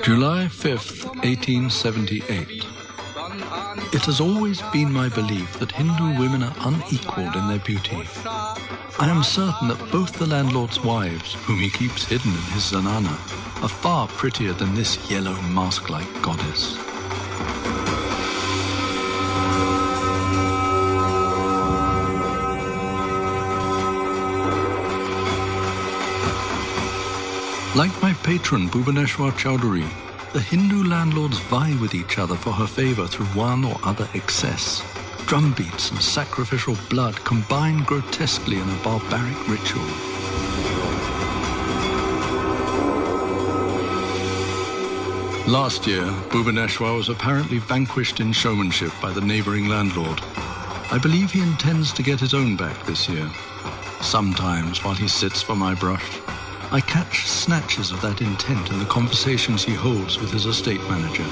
July 5th, 1878. It has always been my belief that Hindu women are unequalled in their beauty. I am certain that both the landlord's wives, whom he keeps hidden in his zanana, are far prettier than this yellow mask-like goddess. Like my patron Bhubaneswar Chowdhury, the Hindu landlords vie with each other for her favor through one or other excess. Drumbeats and sacrificial blood combine grotesquely in a barbaric ritual. Last year, Bhubaneswar was apparently vanquished in showmanship by the neighboring landlord. I believe he intends to get his own back this year. Sometimes, while he sits for my brush, I catch snatches of that intent in the conversations he holds with his estate manager.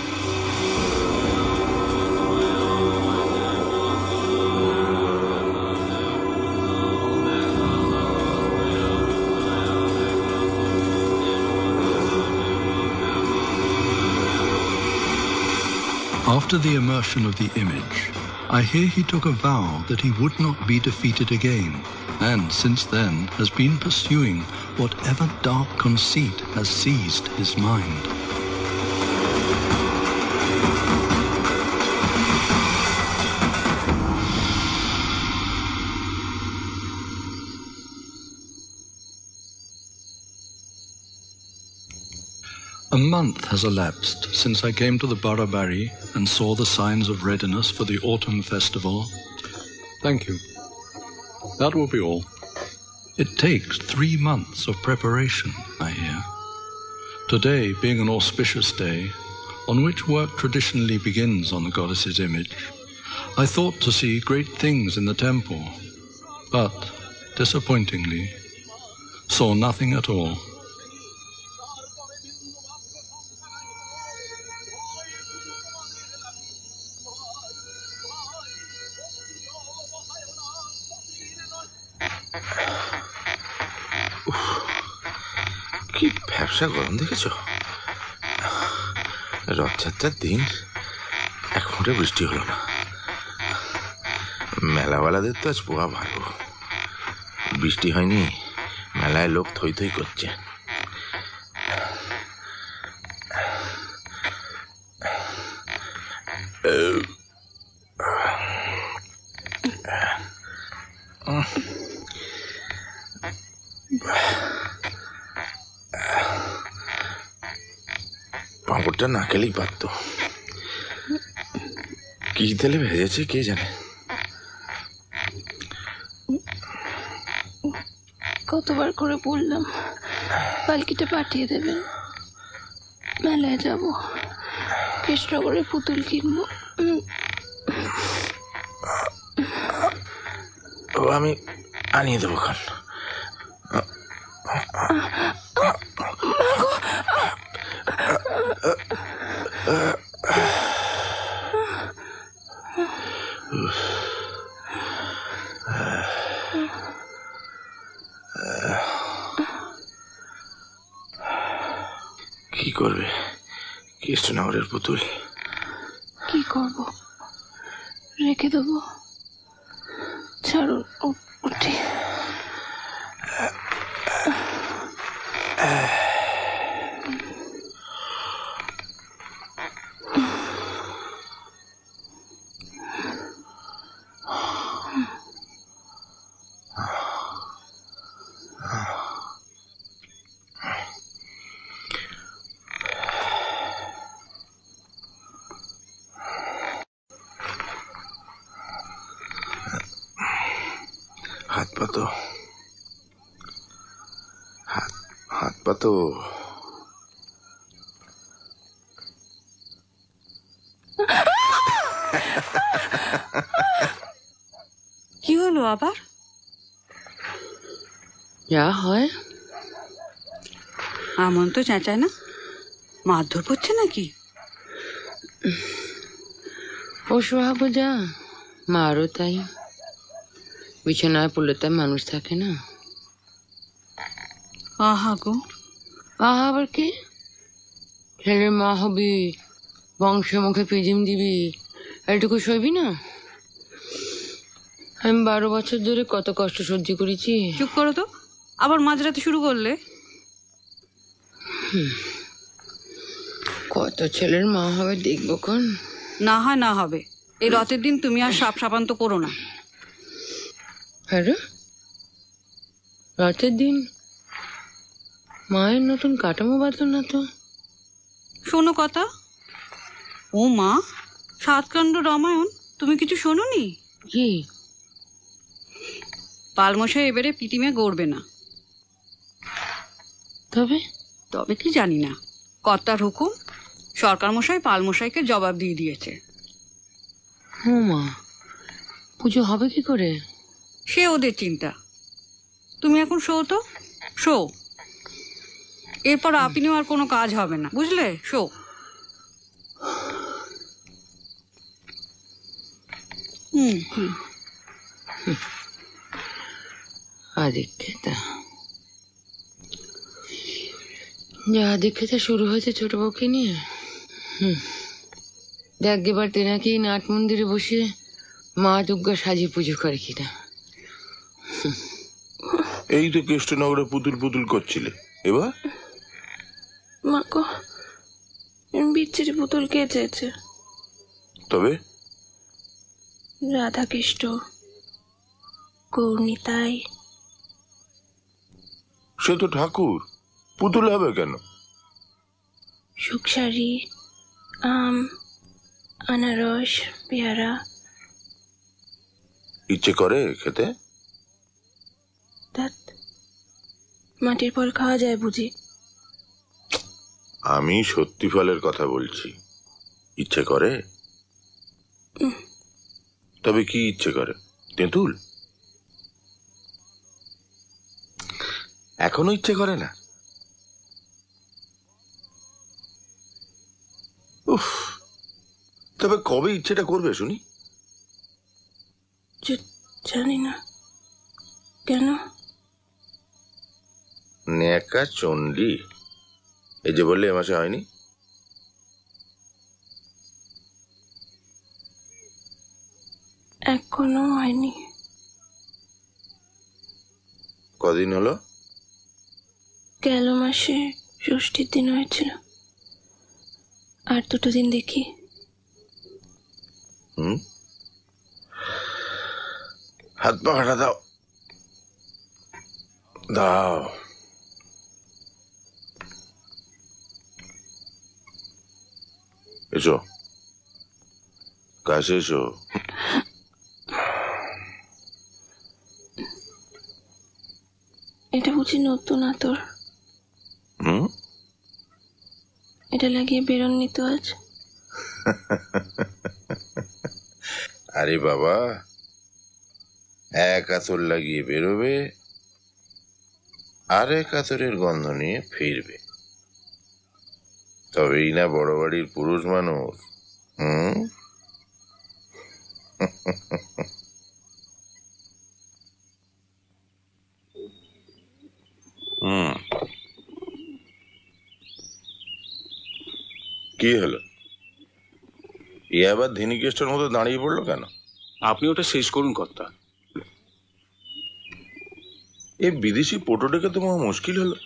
After the immersion of the image, I hear he took a vow that he would not be defeated again, and since then has been pursuing whatever dark conceit has seized his mind. A month has elapsed since I came to the Barabari and saw the signs of readiness for the autumn festival. Thank you. That will be all. It takes 3 months of preparation, I hear. Today being an auspicious day, on which work traditionally begins on the goddess's image, I thought to see great things in the temple, but, disappointingly, saw nothing at all. কি ব্যবসা গরম দেখেছ? রথযাত্রার দিন এক ফোঁটা বৃষ্টি হলো না। মেলাওয়ালাদের তো আজ পোয়া ভালো, বৃষ্টি হয়নি, মেলায় লোক থই থই করছে। পাঁপড়টা না খেলেই পারতো। কি তেলে ভেজেছে কে জানে। কতবার করে বললাম পালকিটা পাঠিয়ে দেবেন, মেলায় যাব, কৃষ্ণগড়ে পুতুল কিনবো। আমি আনিয়ে দেবো খান। কি করবে কৃষ্ণনগরের পুতুল? কি করব, রেখে দেবো। ছাড়ুন, উঠি। হাত পা তো কি হলো আবার? যা হয় আমন তো চেঁচায় না, মারধর করছে নাকি? পশু হবো যা, মারও তাই। বিছানায় পড়লে তাই মানুষ থাকে না। আহা গো, আহা আবার কে? ছেলের মা হবি, বংশের মুখে পিজিম দিবি, এটুকু সইবি না? আমি 12 বছর ধরে কত কষ্ট সহ্য করেছি। চুপ করো তো, আবার মাঝরাতে শুরু করলে। কত ছেলের মা হবে দেখবো কোন। না হয় না হবে, এই রথের দিন তুমি আর সাপ সাপান্ত করো না। আরে রাতের দিন মায়ের নতুন কাঠামো বাঁধল না তো? শোনো কথা। ও মা, 7 কাণ্ড রামায়ণ তুমি কিছু শোনোনি? কি? পালমশাই এবারে পিটিমে গড়বে না। তবে তবে কি জানি না, কর্তার হুকুম, সরকার মশাই পালমশাইকে জবাব দিয়ে দিয়েছে। ও মা, পুজো হবে কি করে? সে ওদের চিন্তা। তুমি এখন শো তো, শো। এরপর আপনিও আর কোনো কাজ হবে না, বুঝলে? শো। আদিক্ষেতা, যা আদিক্ষেতা শুরু হয়েছে ছোট বউকে নিয়ে। দেখ এবার তেনাকেই নাট মন্দিরে বসে মা দুর্গা সাজিয়ে পুজো করে কিনা। এই তো কৃষ্ণনগরে পুতুল পুতুল করছিলে, এবার মাকো বিচ্ছিরি পুতুল কে চেয়েছে? তবে রাধাকৃষ্ণ, গৌরনীতাই। সে তো ঠাকুর, পুতুল হবে কেন? সুখসারি, আম, আনারস, পেয়ারা। ইচ্ছে করে খেতে? ধ্যাৎ, মাটির ফল খাওয়া যায় বুঝি? আমি সত্যি ফলের কথা বলছি। ইচ্ছে করে? তবে কি ইচ্ছে করে? তেঁতুল? এখনো ইচ্ছে করে না? উফ, তবে কবে ইচ্ছেটা করবে শুনি? জানি না কেন। ন্যাকা চণ্ডী, এই যে বললে এ মাসে হয়নি। এখনো হয়নি। কদিন হলো? গেল মাসে ষষ্ঠীর দিন হয়েছিল। আর 2 দিন দেখি। হাত পা কাটা দাও, দাও। এসো, কাছে এসো। এটা বুঝি নতুন আতর? এটা লাগিয়ে বেরোননি তো আজ? আরে বাবা, এক আতর লাগিয়ে বেরোবে, আর এক আতরের গন্ধ নিয়ে ফিরবে, তবেই না বড় বাড়ির পুরুষ মানুষ। কি হলো? এ আবার ধিনিকেষ্টর মতো দাঁড়িয়ে পড়লো কেন? আপনি ওটা শেষ করুন কর্তা। এ বিদেশি পোটোটাকে তো মহা মুশকিল হলো।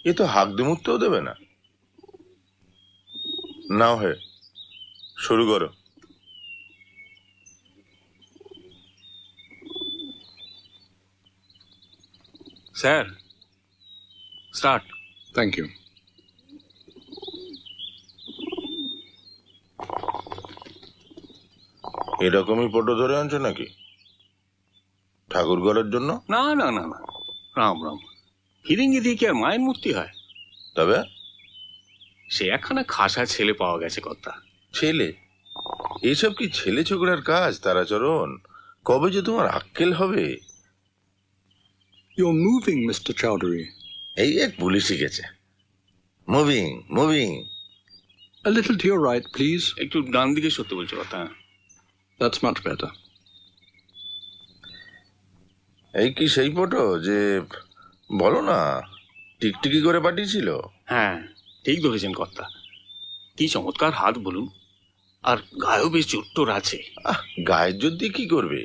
এ তো হাঁক দিমুততেও দেবে না। নাও হে, শুরু করো। Sir, start. Thank you. এরকমই পোটো ধরে আনছো নাকি ঠাকুর ঘরের জন্য? না না না না, রাম রাম। হিরিঙ্গি দিয়ে কি আর মায়ের মূর্তি হয়? তবে সে একখানা খাসা ছেলে পাওয়া গেছে কর্তা। ছেলে? এইসব কি ছেলে ছোকরার কাজ তারাচরণ? কবে যে তোমার আক্কেল হবে? You're moving, Mr. Chowdhury. এই এক পুলিশ শিখেছে, moving moving. A little to your right, please. একটু ডান দিকে সত্যি বলছো কথা। That's much better. এই কি সেই ফটো যে বলো না টিকটিকি করে পাঠিয়েছিল? হ্যাঁ, ঠিক ধরেছেন কর্তা, কি চমৎকার হাত বলুন, আর গায়েও বেশ জোরটোর আছে। গায়ের জোর দিয়ে কি করবে?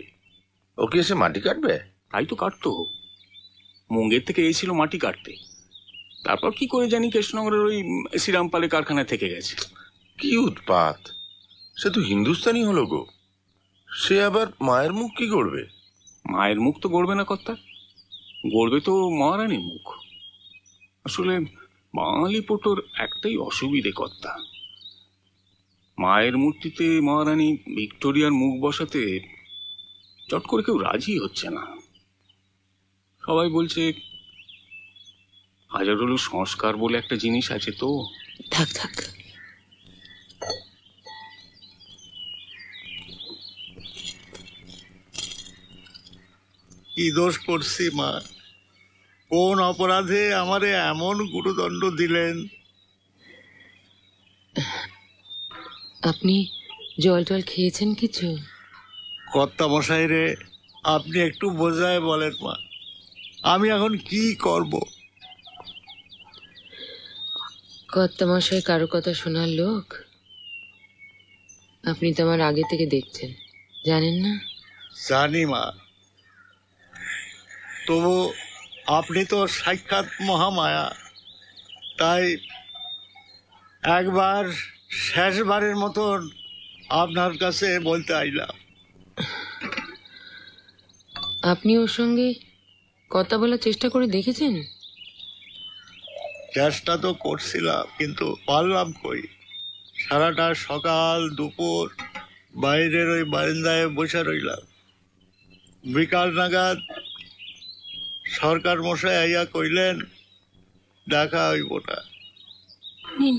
ওকে এসে মাটি কাটবে? তাই তো কাটতো, মুঙ্গের থেকে এসেছিল মাটি কাটতে, তারপর কি করে জানি কৃষ্ণনগরের ওই শ্রীরামপালে কারখানায় থেকে গেছে। কি উৎপাত! সে তো হিন্দুস্তানি হলো গো, সে আবার মায়ের মুখ কি করবে? মায়ের মুখ তো গড়বে না কর্তা, গড়বে তো মহারানীর মুখ। আসলে বাঙালি পোটোর একটাই অসুবিধে কর্তা, মায়ের মূর্তিতে মহারানী ভিক্টোরিয়ার মুখ বসাতে চট করে কেউ রাজি হচ্ছে না। সবাই বলছে হাজার হলো সংস্কার বলে একটা জিনিস আছে তো। থাক থাক, কি দোষ করছি মা? কোন অপরাধে আমারে এমন গুরুদণ্ড দিলেন? আপনি জল টল খেয়েছেন কিছু? কর্তা মশাই রে, আপনি একটু বোঝায় বলেন মা, আমি এখন কি করব? কর্তামশাই কারো কথা শোনার লোক? আপনি তো আমার আগে থেকে দেখছেন, জানেন না? জানি মা, তবু আপনি তো সাক্ষাৎ মহামায়া, তাই একবার শেষবারের মতন আপনার কাছে বলতে আইলাম। আপনি ওর সঙ্গে কথা বলার চেষ্টা করে দেখেছেন? চেষ্টা তো করছিলাম, কিন্তু পারলাম কই। সারাটা সকাল দুপুর বাইরের ওই বারান্দায় বসে রইলাম। বিকাল নাগাদ সরকার মশাই আইয়া কইলেন দেখা হইব না। নিন।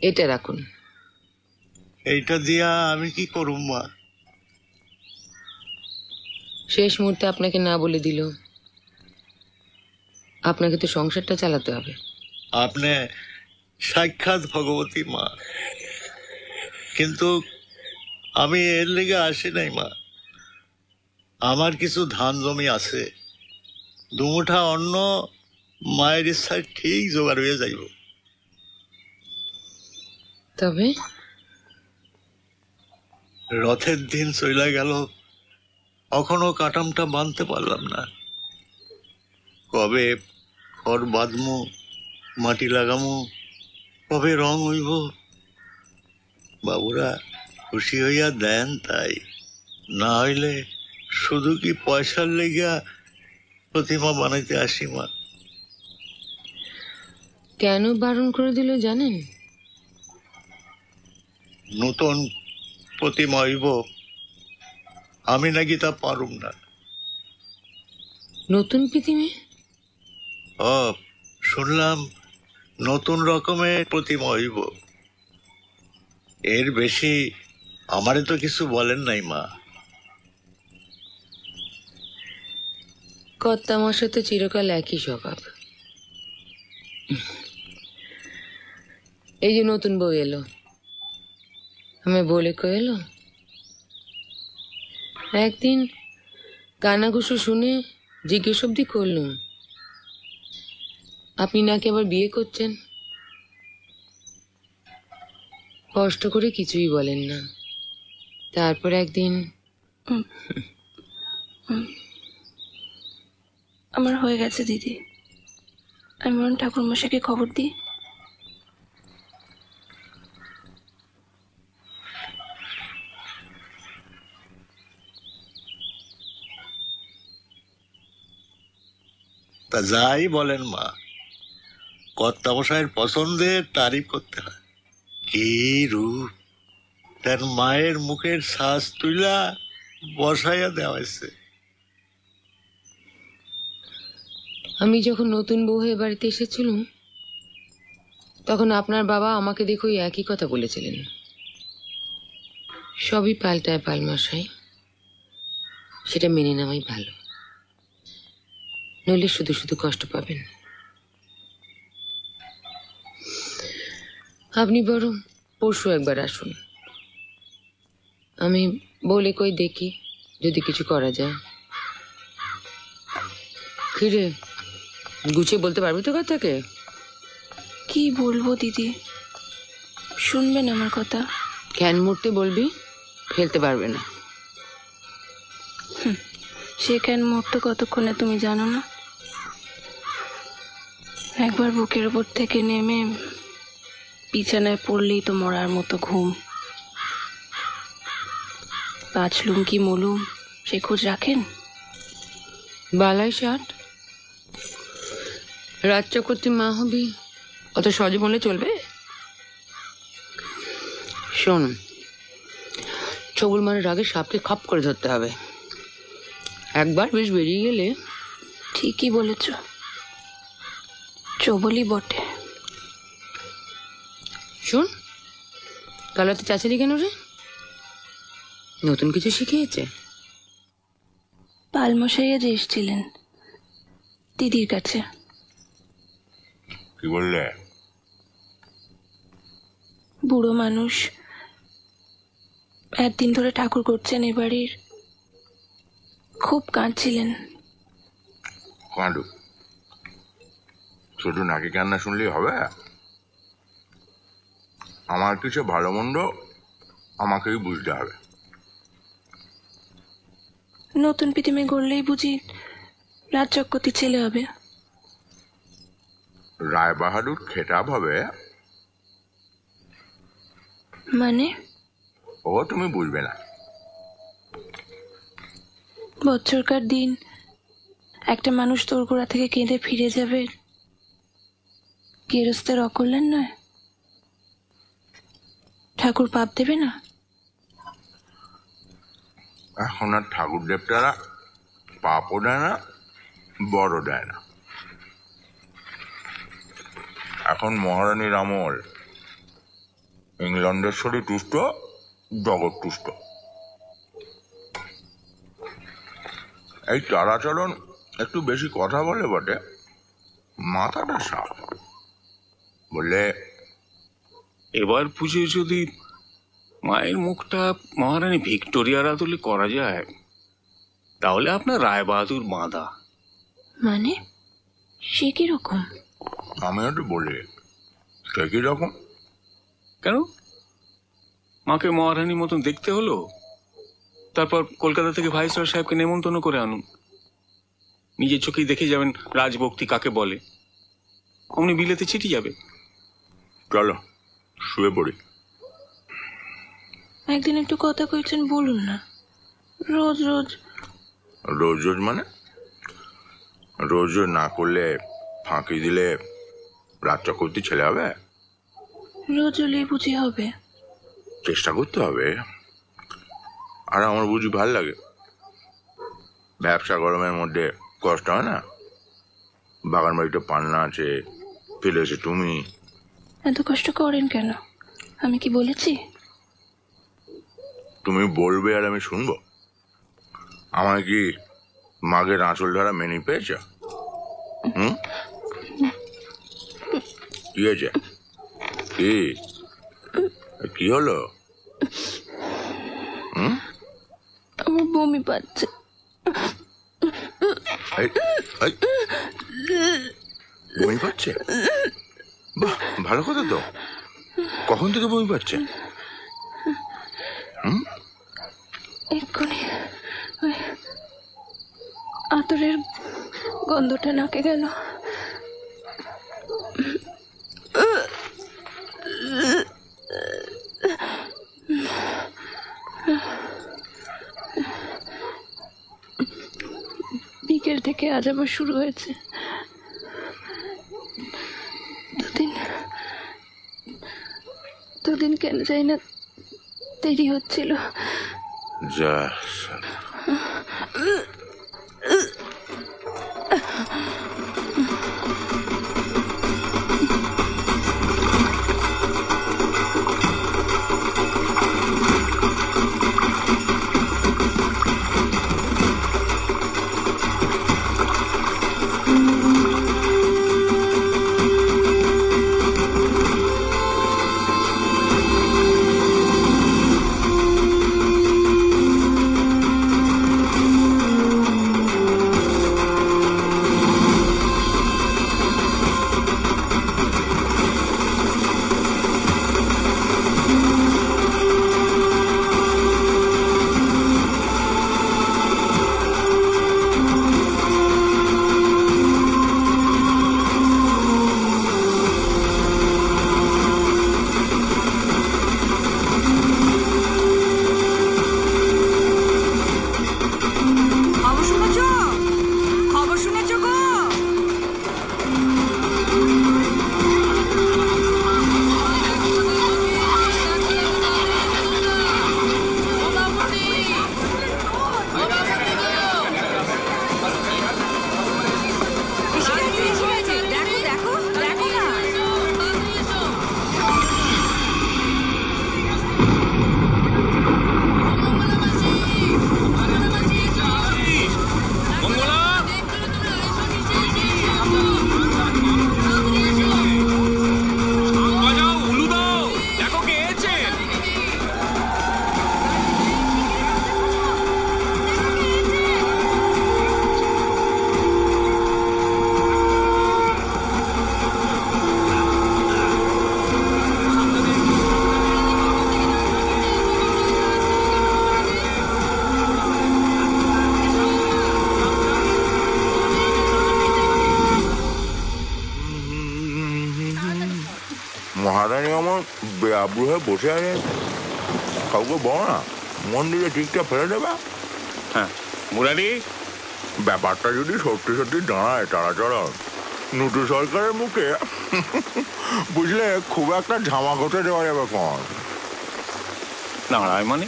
এটা রাখুন। এইটা দিয়া আমি কি করুম মা? শেষ মুহূর্তে আপনাকে না বলে দিল, আপনাকে তো সংসারটা চালাতে হবে। আপনি সাক্ষাৎ ভগবতী মা, কিন্তু আমি এর লেগে আসি নাই মা। আমার কিছু ধান জমি আছে, দুমুঠা অন্ন মায়ের ইচ্ছায় ঠিক জোগাড় হয়ে যাইব। তবে রথের দিন চইলা গেল, এখনো কাটামটা বাঁধতে পারলাম না। কবে খড় বাঁধমু, মাটি লাগামু, কবে রং হইব? বাবুরা খুশি হইয়া দেন তাই, না হইলে শুধু কি পয়সার লেগা প্রতিমা বানাইতে আসি মা? কেন বারণ করে দিল জানেন? নতুন প্রতিমা হইব, আমি নাকি তা পারুম না। নতুন পৃথিবী? শুনলাম নতুন রকমের প্রতিমা হইব। এর বেশি আমারে তো কিছু বলেন নাই মা। কর্তামশাই তো চিরকাল একই স্বভাব। এই যে নতুন বউ এলো, আমি বলে কইলো, একদিন কানাঘুষো শুনে জিজ্ঞেস অব্দি করলুম আপনি নাকি আবার বিয়ে করছেন। কষ্ট করে কিছুই বলেন না। তারপর একদিন আমার হয়ে গেছে দিদি, আমি বরং ঠাকুরমশাইকে খবর দিই। তা যাই বলেন মা, কর্তামশাইয়ের পছন্দের তারিফ করতে হয়। কি রূপ! তার মায়ের মুখের শ্বাস তুইলা বসাইয়া দেওয়া হয়েছে। আমি যখন নতুন বউ হয়ে বাড়িতে এসেছিলাম, তখন আপনার বাবা আমাকে দেখে ওই একই কথা বলেছিলেন। সবই পাল্টায় পালমশাই, সেটা মেনে নেওয়াই ভালো। নইলে শুধু শুধু কষ্ট পাবেন। আপনি বরং পরশু একবার আসুন, আমি বলে কই দেখি যদি কিছু করা যায়। কিরে, গুছিয়ে বলতে পারবি তো কথাকে? কি বলবো দিদি, শুনবেন আমার কথা? ক্যান মরতে বলবি, ফেলতে পারবে না। সে কেন মরতো কতক্ষণে তুমি জানো না? একবার বুকের উপর থেকে নেমে বিছানায় পড়লেই তো মরার মতো ঘুম। বাঁচলুম কি মলুম সে খোঁজ রাখেন? বালাই ষাট, রাজ চক্রবর্তী মা হবি, অত সহজে বললে চলবে? শোন, ছবল মারার আগে সাপকে খপ করে ধরতে হবে। একবার বেশ বেরিয়ে গেলে। ঠিকই বলেছ, চবলই বটে। শোন, কাল রাতে চাচালি কেন রে? নতুন কিছু শিখিয়েছে? পালমশাইয়া যে এসেছিলেন দিদির কাছে। কি বললে? বুড়ো মানুষ, একদিন ধরে ঠাকুর করছেন এ বাড়ির, খুব কাঁদছিলেন। কাঁদু, শুধু নাকি কান্না শুনলেই হবে? আমার কিছু ভালো মন্দ আমাকেই বুঝতে হবে। নতুন পৃথিবী গড়লেই বুঝি রাজ চক্রবর্তী ছেলে হবে? রায় বাহাদুর খেতাব হবে মানে? ও তুমি বুঝবে না। বছরকার দিন একটা মানুষ তোরগোড়া থেকে কেঁদে ফিরে যাবে, গেরস্তের অকল্যাণ নয়? ঠাকুর পাপ দেবে না? এখন আর ঠাকুর দেবতারা পাপও দেয় না, বড় দেয় না। এখন মহারানীর আমল, ইংল্যান্ডেশ্বরী তুষ্ট, জগৎ তুষ্ট। এই তারাচরণ একটু বেশি কথা বলে বটে, মাথাটা সাপ। বললে এবার পুজোয় যদি মায়ের মুখটা মহারানী ভিক্টোরিয়ার আদলে করা যায়, তাহলে আপনার রায়বাহাদুর বাঁধা। মানে সে কি রকম? আমি একটু বলি, সে কি রকম? কেন, মাকে মহারানীর মতন দেখতে হলো, তারপর কলকাতা থেকে ভাইসরয় সাহেবকে নেমন্তন্ন করে আনুন, নিজের চোখেই দেখে যাবেন রাজভক্তি কাকে বলে। অমনি বিলেতে চিঠি যাবে। চলো শুয়ে পড়ি। একদিন একটু কথা কইছেন, বলুন না। রোজ রোজ রোজ রোজ মানে? রোজ রোজ না করলে, ফাঁকি দিলে রাজ চক্রবর্তী ছেলে হবে? রোজ হলেই বুঝি হবে? চেষ্টা করতে হবে। আর আমার বুঝি ভাল লাগে, ব্যবসা গরমের মধ্যে কষ্ট হয় না। বাগান বাড়িতে পান্না আছে, ফেলে এসে তুমি। এত কষ্ট করেন কেন? আমি কি বলেছি? তুমি বলবে আর আমি শুনবো? আমায় কি মাগের আঁচল ধরা মেনে পেয়েছ? কি হয়েছে? কি হলো? আমার বমি পাচ্ছে। বমি পাচ্ছে? বাহ, ভালো কথা তো। কখন থেকে বমি পাচ্ছে? এক্ষুনি আতরের গন্ধটা নাকে গেল। বিকেল থেকে আজ আবার শুরু হয়েছে। দুদিন কেন যাই না, দেরি হচ্ছিল। যা মহারানী আমার বেআব্রু হয়ে বসে আছে, কাউকে বলো না মন্দিরে ঠিকঠাক ফেলে দেবে। হ্যাঁ মুরারি, ব্যাপারটা যদি সত্যি সত্যি দাঁড়ায় তাড়াচড়া নতুন সরকারের মুখে, বুঝলে খুব একটা ঝামা ঘটে দেওয়া যাবে কন। দাঁড়ায় মানে?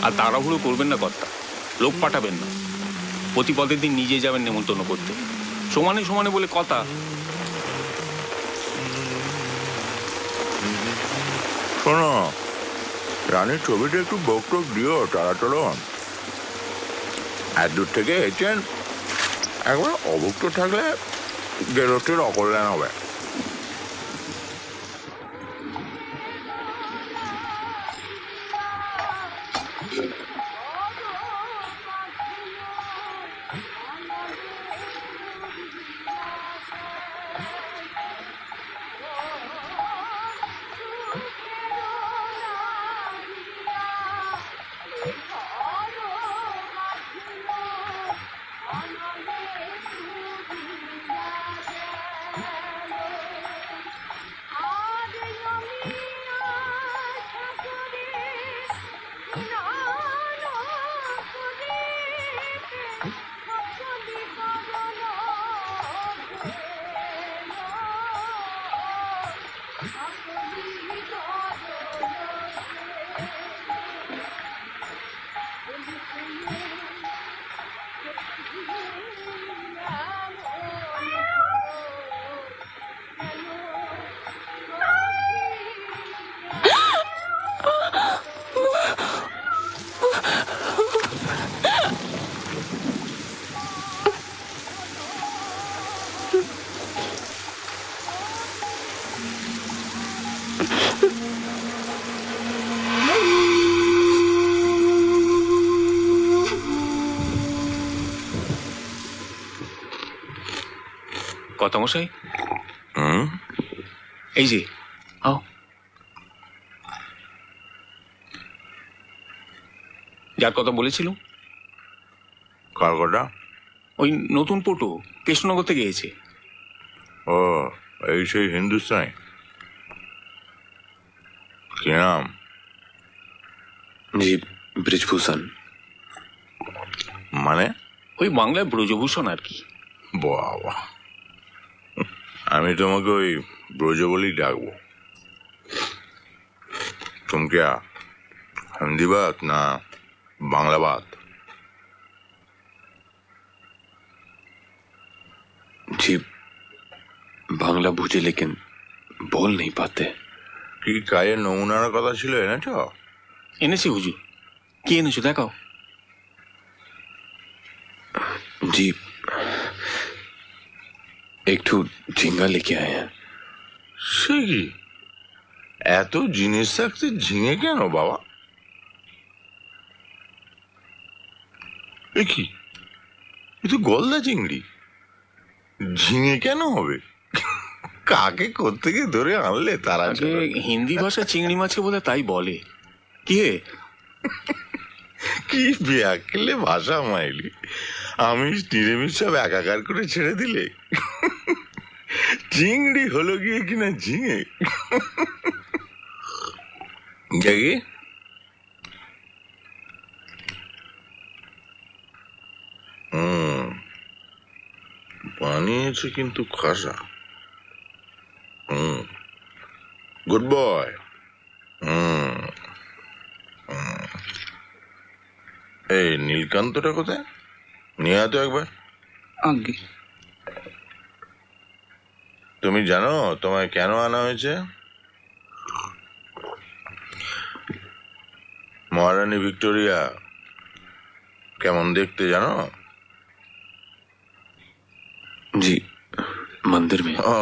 আর তাড়াহুড়ো করবেন না কর্তা, লোক পাঠাবেন না। প্রতিপদের দিন নিজে যাবেন নেমন্তন্ন করতে, সমানে সমানে বলে কথা। শোনো, রানীর ছবিটা একটু বকটক দিও তাড়াচড়ন। এক দূর থেকে এসেছেন, একবার অভুক্ত থাকলে গেরস্তের অকল্যাণ হবে। কথা মশাই, হুম, এই যে আও। যার কথা বলেছিলাম, কার কথা? ওই নতুন পটু কৃষ্ণনগর থেকে এসেছে। ও, এই সেই হিন্দুস্তানি। কি নাম? জি, ব্রিজভূষণ। মানে? ওই বাংলায় ব্রজভূষণ আর কি। বাবা, আমি তোমাকে ওই ব্রজ বলেই ডাকবো। तुम क्या हिंदी बात ना बांग्ला बात? जी, बांग्ला बुझे लेकिन बोल नहीं पाते। কি কাজের নমুনার কথা ছিল এনেছ? এনেছি হুজুর। কি এনেছো দেখাও। जी, एक ठो झींगा लेके आए हैं। সে কি, এত জিনিস থাকতে ঝিঙে কেন বাবা? এ কি, এ তো গলদা চিংড়ি, ঝিঙে কেন হবে? কাকে কোত্থেকে ধরে আনলে তারা? আগে হিন্দি ভাষা চিংড়ি মাছে বলে তাই বলে। কি হে, কি ব্যাকলে ভাষা মাইলি, আমি নিরামিষ সব একাকার করে ছেড়ে দিলে চিংড়ি হলো গিয়ে কিনা ঝিঙে। দেখি বানিয়েছে কিন্তু খাসা। Good boy. এই নীলকান্তটা কোথায়? নিয়ে আয় তো একবার। আগে তুমি জানো তোমায় কেন আনা হয়েছে? মহারানী ভিক্টোরিয়া কেমন দেখতে জানো? जी, मंदिर में। ও,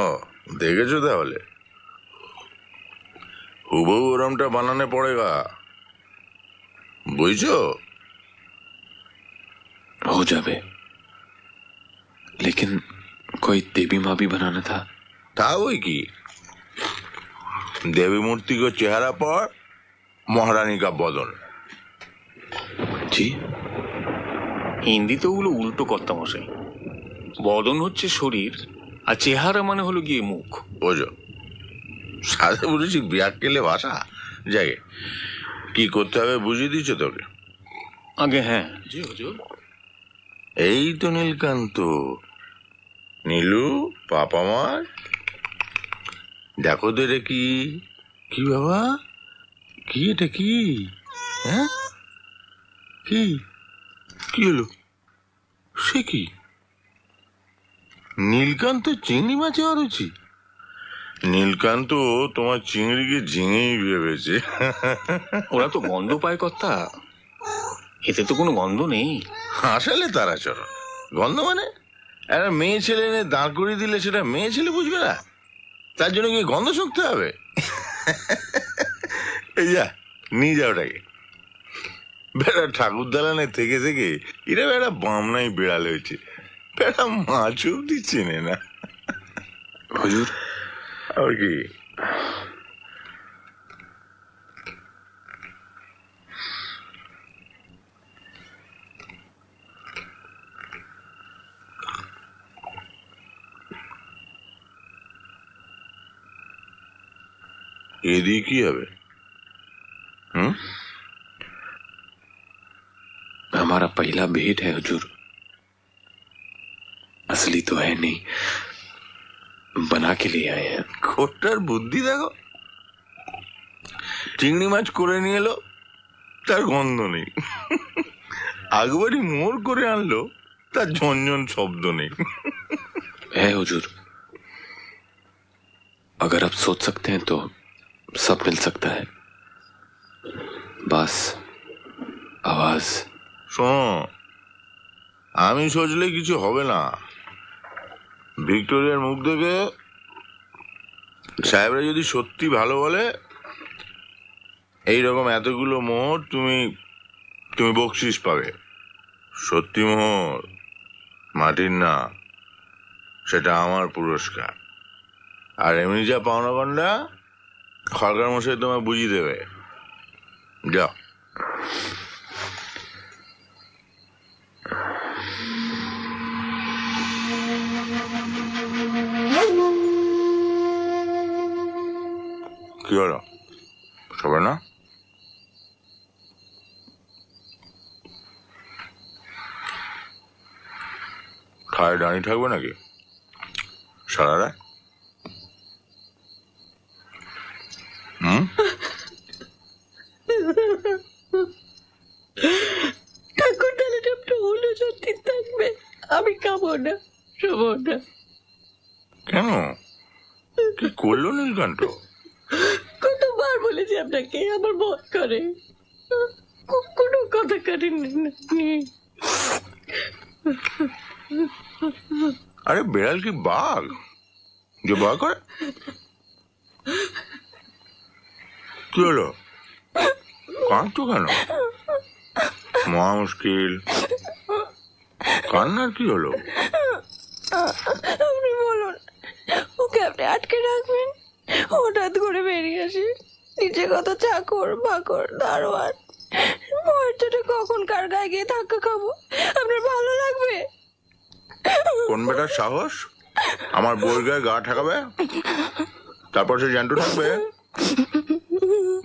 দেখেছো তাহলে? হুবহু ওরমটা বানানে পড়েগা, বুঝছো? हो जावे, लेकिन कोई देवी माँ भी बनाना था। তা ওই কি, देवी मूर्ति को चेहरा पर महारानी का बदन। जी, হিন্দিতে ওগুলো উল্টো কর্তা মশাই। বদন হচ্ছে শরীর, আর চেহারা মানে হলো গিয়ে মুখ। বোঝো, সাথে বলেছি বিয়ার কেলে ভাষা। যাই, কি করতে হবে বুঝিয়ে দিচ্ছ তোকে? আগে হ্যাঁ। जी हुजूर। এই তো নীলকান্ত। নীলু, পাপা মার দেখো তো এটা কি? কি বাবা, কি এটা? কি হ্যাঁ, কি কি হলো? সে কি? নীলকান্ত চিংড়ি মাছে আরুচি? নীলকান্ত তোমার চিংড়িকে ঝিঙেই ভেবেছে। ওরা তো গন্ধ পায় কর্তা, এতে তো কোনো গন্ধ নেই। হাসালে তারা চরণ, গন্ধ মানে? একটা মেয়ে ছেলে এনে দাঁড় করিয়ে দিলে সেটা মেয়ে ছেলে বুঝবে না? তার জন্য কি গন্ধ শুকতে হবে? এই যা, নিয়ে যাও ওটাকে। বেটা ঠাকুর দালানে থেকে থেকে এরা বেটা বামনাই বেড়াল হয়েছে। বেটা মাছ অব্দি চেনে না। हुजूर, আর কি? এদিকে কি হবে? हमारा पहला भेंट है हुजूर। असली तो है नहीं, बना के लिए आए हैं। খোটার বুদ্ধি দেখো, চিংড়ি মাছ করে নিয়ে এলো, তার গন্ধ নেই। আগবারই মোড় করে আনলো, তার ঝনঝন শব্দ নেই। है हुजूर, अगर आप सोच सकते हैं तो सब मिल सकता है, बस आवाज। শোনো, আমি সোচলে কিছু হবে না। ভিক্টোরিয়ার মুখ থেকে সাহেবরা যদি সত্যি ভালো বলে, এইরকম এতগুলো মোহর তুমি তুমি বকশিস পাবে। সত্যি মোহর, মাটির না, সেটা আমার পুরস্কার। আর এমনি যা পাওনা গন্ডা সরকার মশাই তোমায় বুঝিয়ে দেবে। যাও। কি হলো, সবাই না? খায় দাঁড়িয়ে থাকবে নাকি সারা রাত? ঠাকুর তাহলে একটা হলো সত্যি থাকবে, আমি খাবো না, শোবো না। কেন, কি করলো নীলকান্ত? কতবার বলেছি আপনাকে, আমার ভয় করে, কোনো কথা কাটেনি। আরে বেড়াল কি বাঘ যে ভয় করে? কি হলো, কাঁদছো কেন? মহা মুশকিল, কান্নার কি হলো? আপনি বলুন, ওকে আপনি আটকে রাখবেন? হঠাৎ করে বেরিয়ে আসে, নিচে কত চাকর বাকর দারোয়ান, ভয়ের চোটে কখন কার গায়ে গিয়ে ধাক্কা খাবো, আপনার ভালো লাগবে? কোন বেটার সাহস আমার বউয়ের গায়ে গা ঠেকাবে? তারপর সে জ্যান্ত থাকবে?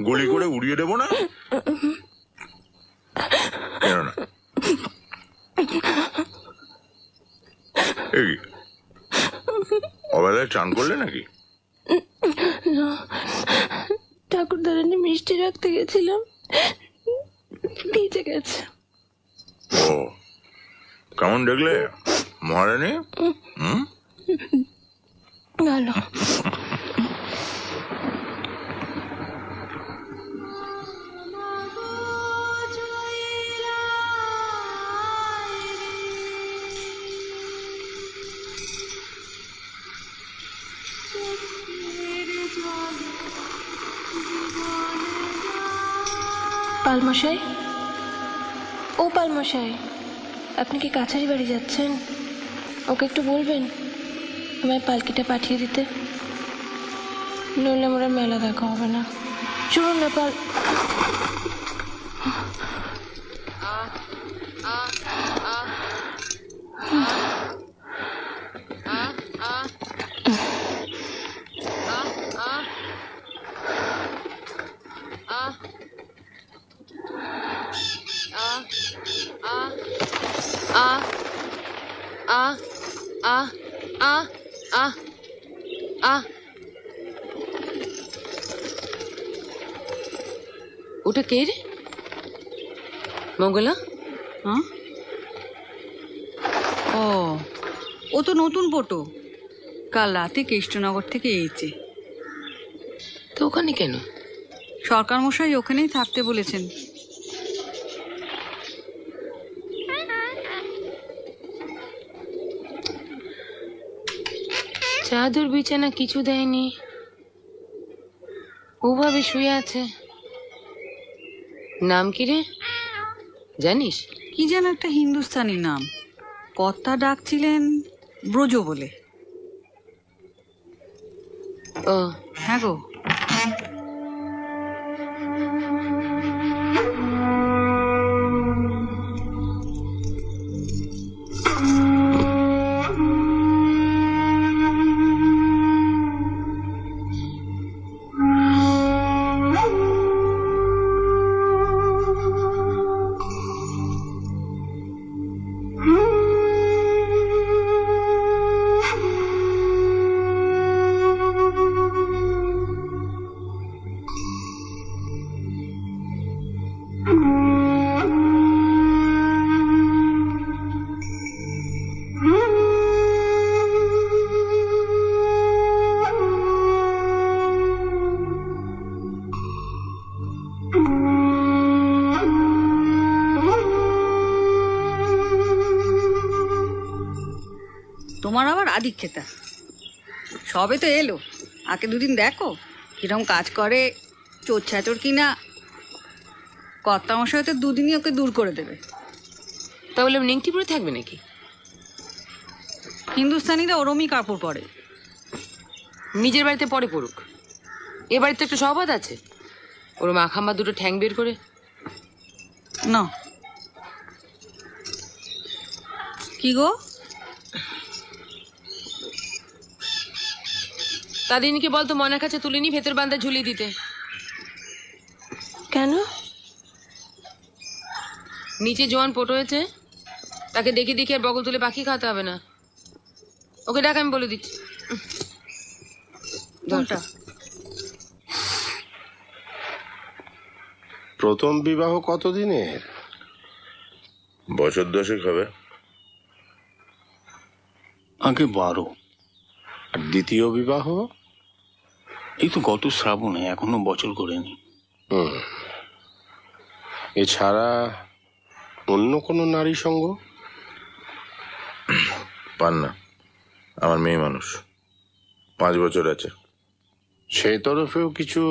গুলি করে উড়িয়ে দেবো না? কেন না? এই অবেলায় চান করলে নাকি? ঠাকুর দালানে মিষ্টি রাখতে গেছিলাম, ভিজে গেছে। ও, কেমন দেখলে মহারানী? ভালো। পালমশাই, ও পালমশাই, আপনি কি কাছারি বাড়ি যাচ্ছেন? ওকে একটু বলবেন আমায় পালকিটা পাঠিয়ে দিতে, নইলে আমার মেলা দেখা হবে না। শুনুন না পাল, ওটা কে রে? মঙ্গলা? হ্যাঁ, ও তো নতুন পটো, কাল রাতে কৃষ্ণনগর থেকে এসেছে। তো ওখানে কেন? সরকার মশাই ওখানেই থাকতে বলেছেন। চাদর বিছানা কিছু দেয়নি, ওভাবে শুয়ে আছে। নাম কি রে জানিস? কি যেন একটা হিন্দুস্তানি নাম, কর্তা ডাকছিলেন ব্রজ বলে। ও হ্যাঁ গো। তোমার আবার আদিক্ষেতা, সবে তো এলো, আগে দুদিন দেখো কিরম কাজ করে, চোর ছাচর কিনা। কর্তামশাই তো দুদিনই ওকে দূর করে দেবে। তাহলে নেংটি পরে থাকবে নাকি? হিন্দুস্তানিরা ওরমই কাপড় পরে। নিজের বাড়িতে পরে পড়ুক, এ বাড়িতে একটা স্বভাব আছে, ওর মাখাম্বা দুটো ঠ্যাং বের করে। না কি গো, তাদিনীকে বলতো মনের কাছে তুলিনি ভেতর বান্ধা ঝুলিয়ে দিতে। কেন? নিচে জোয়ান পটো হয়েছে, তাকে দেখে দেখে আর বগল তুলে পাখি খাওয়াতে হবে না। ওকে ডাক, আমি বলে দিচ্ছি। কোনটা? প্রথম বিবাহ কতদিনের? বছর 10 হবে। আগে 12। আর দ্বিতীয় বিবাহ? এই তো গত শ্রাবণে, এখনো বছর করেনি। এছাড়া অন্য কোনো নারী সঙ্গ? পান না, আমার মেয়ে মানুষ, 5 বছর আছে। সে তরফেও কিছু?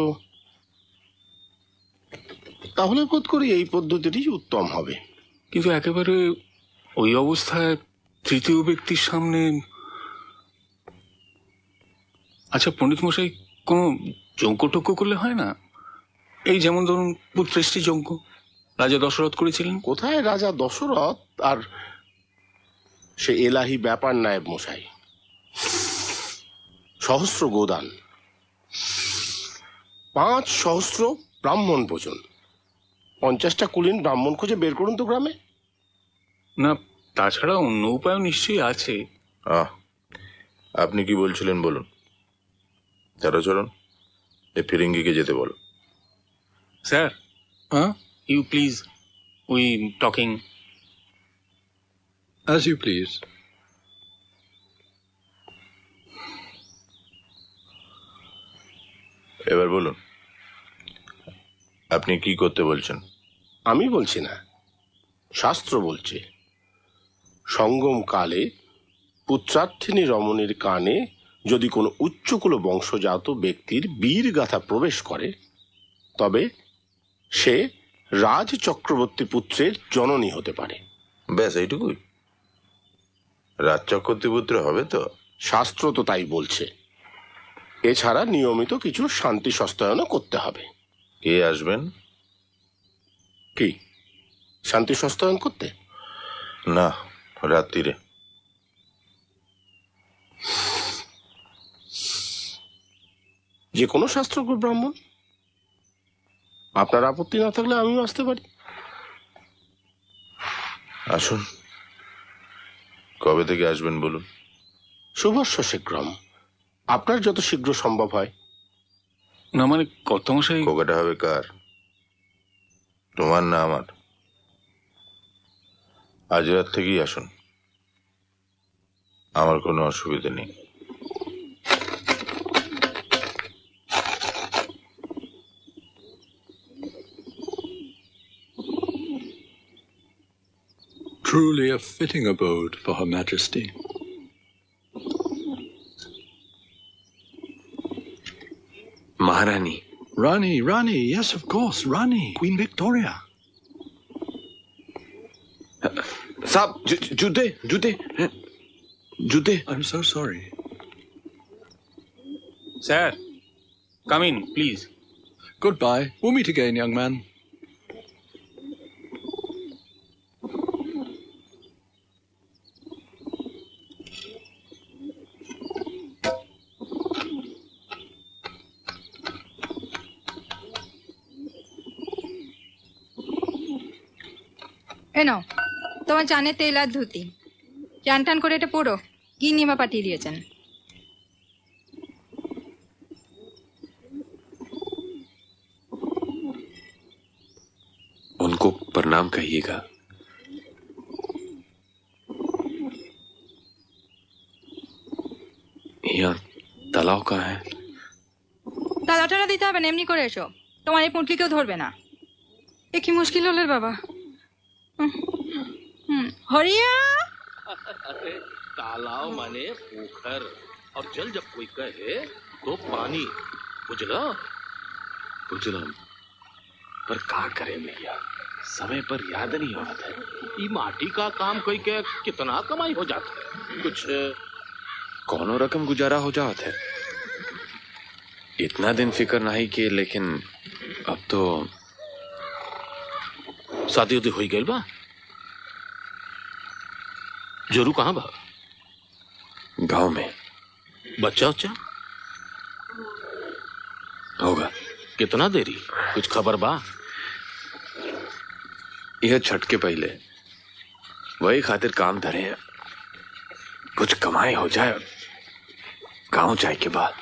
তাহলে বোধ করি এই পদ্ধতিটি উত্তম হবে। কিন্তু একেবারে ওই অবস্থায় তৃতীয় ব্যক্তির সামনে। আচ্ছা পণ্ডিত মশাই, কোনো যজ্ঞ টজ্ঞ করলে হয় না? এই যেমন ধরুন পুত্রেষ্টি যজ্ঞ রাজা দশরথ করেছিলেন। কোথায় রাজা দশরথ আর সে এলাহি ব্যাপার নায়েব মশাই? সহস্র গোদান, 5 সহস্র ব্রাহ্মণ ভোজন, 50টা কুলীন ব্রাহ্মণ খুঁজে বের করুন তো গ্রামে। না, তাছাড়া অন্য উপায়ও নিশ্চয়ই আছে। আপনি কি বলছিলেন বলুন। চলুন, এ ফিরিঙ্গিকে যেতে বলো। Sir, you please, we talking. As you please. এবার বলুন, আপনি কি করতে বলছেন? আমি বলছি না, শাস্ত্র বলছে। সঙ্গম কালে পুত্রার্থিনী রমণীর কানে যদি কোনো উচ্চকুল বংশজাত ব্যক্তির বীর গাথা প্রবেশ করে, তবে সে রাজ চক্রবর্তী পুত্রের জননী হতে পারে। ব্যাস এইটুকুই? রাজ চক্রবর্তী পুত্র হবে তো? শাস্ত্র তো তাই বলছে। এছাড়া নিয়মিত কিছু শান্তি সস্তায়নও করতে হবে। কে আসবেন? কি শান্তি সস্তায়ন করতে? না, রাত্রিরে। যে কোনো শাস্ত্রজ্ঞ ব্রাহ্মণ। আপনার আপত্তি না থাকলে আমিও আসতে পারি। আসুন। কবে থেকে আসবেন বলুন? শুভস্য শীঘ্রম। আপনার যত শীঘ্র সম্ভব হয়। না মানে কর্তামশাই, খোকাটা হবে কার, তোমার না আমার? আজ রাত থেকেই আসুন, আমার কোনো অসুবিধা নেই। Truly a fitting abode for Her Majesty. महारानी। Rani, yes, of course, Rani, Queen Victoria. साहब जूते जूते जूते। I'm so sorry. Sir, come in please. Goodbye. We'll meet again, young man. এ নাও তোমার চানের তেল আর ধুতি। চান টান করে এটা পড়ো, গিন্নিমা পাঠিয়ে দিয়েছেন। उनको प्रणाम कहिएगा। यहाँ तालाब कहाँ है? তালাটারা দিতে হবে না, এমনি করে এসো, তোমার এই পুঁটলি কেউ ধরবে না। এ কি মুশকিল হলের বাবা। হরিয়া अरे तालाब माने पोखर, और जल जब कोई कहे तो पानी, बुझला? बुझला, पर क्या करे भैया, समय पर याद नहीं होता है। ये माटी का काम कोई के कितना कमाई हो जाता है, कुछ कौनो रकम गुजारा हो जाता है। इतना दिन फिक्र नहीं किए, लेकिन अब तो शादी उदी हो गई बा। जोरू कहाँ बा? गांव में। बच्चा उच्चा होगा। कितना देरी, कुछ खबर बा? यह छठ के पहले वही खातिर काम धरे हैं, कुछ कमाई हो जाए गांव जाए के बाद।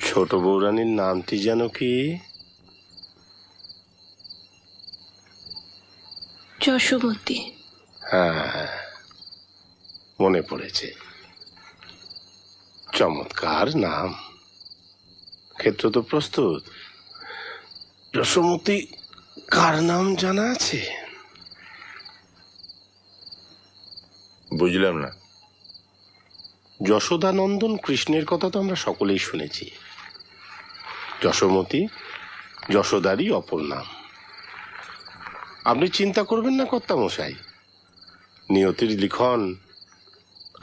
ছোট বৌরানীর নামটি যেন কি? যশোমতী। হ্যাঁ, মনে পড়েছে। চমৎকার নাম, ক্ষেত্র তো প্রস্তুত। যশোমতী কার নাম জানা আছে? বুঝলাম না। যশোদানন্দন কৃষ্ণের কথা তো আমরা সকলেই শুনেছি। যশোমতী যশোদারই অপর নাম। আপনি চিন্তা করবেন না কর্তামশাই, নিয়তির লিখন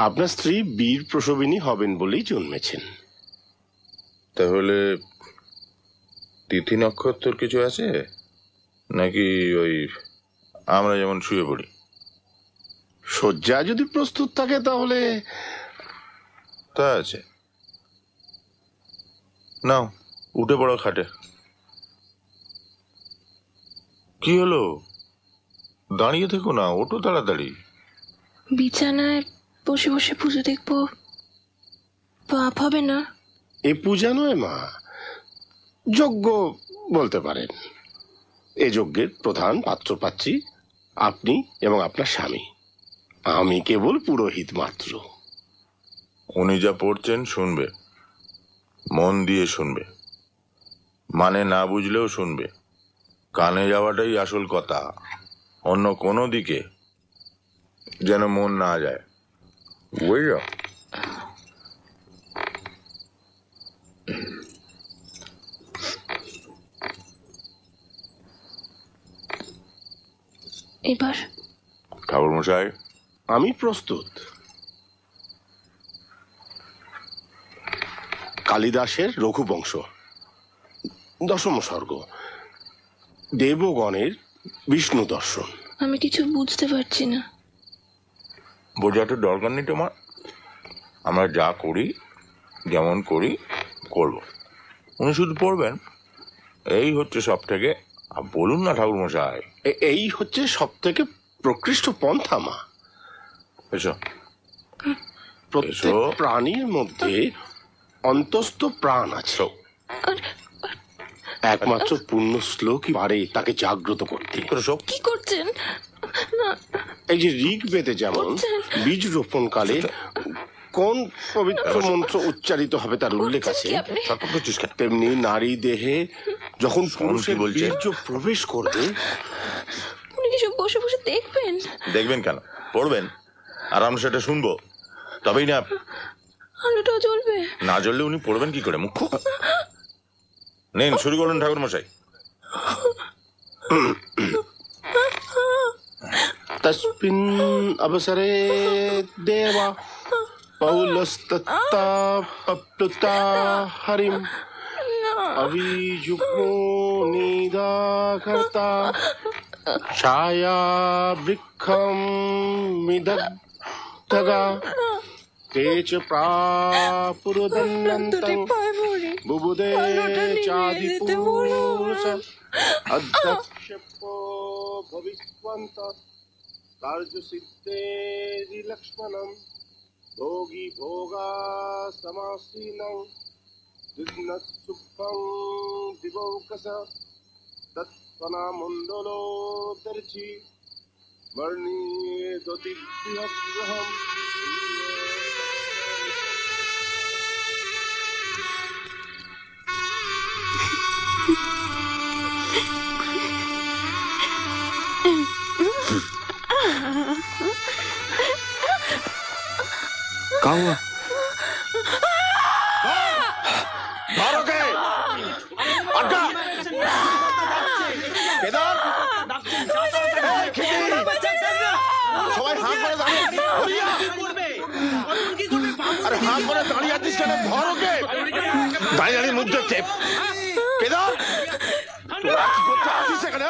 আপনার স্ত্রী বীর প্রসবিনী হবেন বলেই জন্মেছেন। তাহলে তিথি নক্ষত্র কিছু আছে নাকি ওই আমরা যেমন শুয়ে পড়ি? শয্যা যদি প্রস্তুত থাকে তাহলে তা আছে। নাও উঠে পড়ো খাটে। কি হলো, দাঁড়িয়ে থেকো না, ওঠো তাড়াতাড়ি। বিছানায় বসে বসে পুজো দেখবো, পাপ হবে না? এ পূজা নয় মা, যজ্ঞ বলতে পারেন। এ যজ্ঞের প্রধান পাত্রপাত্রী আপনি এবং আপনার স্বামী, আমি কেবল পুরোহিত মাত্র। উনি যা পড়ছেন শুনবে, মন দিয়ে শুনবে, মানে না বুঝলেও শুনবে। কানে যাওয়াটাই আসল কথা, অন্য কোনো দিকে যেন মন না যায়, বুঝল? এবার ঠাকুর মশাই, আমি প্রস্তুত। কালিদাসের রঘুবংশ, দশম সর্গ, দেবগণের বিষ্ণু দর্শন। আমি কিছু বুঝতে পারছি না। বোঝার তো দরকার নেই তোমার। আমরা যা করি, যেমন করি করব। উনি শুধু পড়বেন, এই হচ্ছে সব থেকে। বলুন না ঠাকুর মশাই। এই হচ্ছে সব থেকে প্রকৃষ্ট পন্থা মা। এসো। প্রত্যেক প্রাণীর মধ্যে অন্তস্থ প্রাণ আছে, একমাত্র পূর্ণ শ্লোকই পারে তাকে জাগ্রত করতে। কি করছেন? এই যে ঋগ্বেদে যেমন বীজ রোপণ কালে কোন পবিত্র মন্ত্র উচ্চারিত হবে তার উল্লেখ আছে, তেমনি নারী দেহে যখন পুরুষের বীর্য প্রবেশ করবে। উনি কি সব বসে বসে দেখবেন? দেখবেন কেন, পড়বেন, আর আমরা সেটা শুনবো, তবেই না। আলোটাও জ্বলবে না জ্বললে উনি পড়বেন কি করে? মুখ্য নেন, শুরু করুন ঠাকুর মশাই। তস্মিন অবসরে দেবা পৌলস্তত্তা পপ্লুতা হরিম অভিযুগ্মো নিদাঘর্তা ছায়া বৃক্ষম মিদগ্ধগা তেচ প্রাপুরদন্নন্তং বুবুদে চাদিপুরুষ অধ্যক্ষপো ভবিষ্যন্ত কার্যসিদ্ধেরি লক্ষ্মণম ভোগী ভোগা সমাসীনং দিগ্নসুখং দিবৌকস তৎসনামণ্ডলোদর্চি বর্ণীয়দতি বৃহগ্রহম। क्या हुआ? সবাই হাত করে আরে হাত করে দাঁড়িয়ে আছিস কেন? ধর ওকে। দাঁড়িয়ে দাঁড়িয়ে মুখ দেখছে। কেদার তোরা কি করতে আসিস এখানে?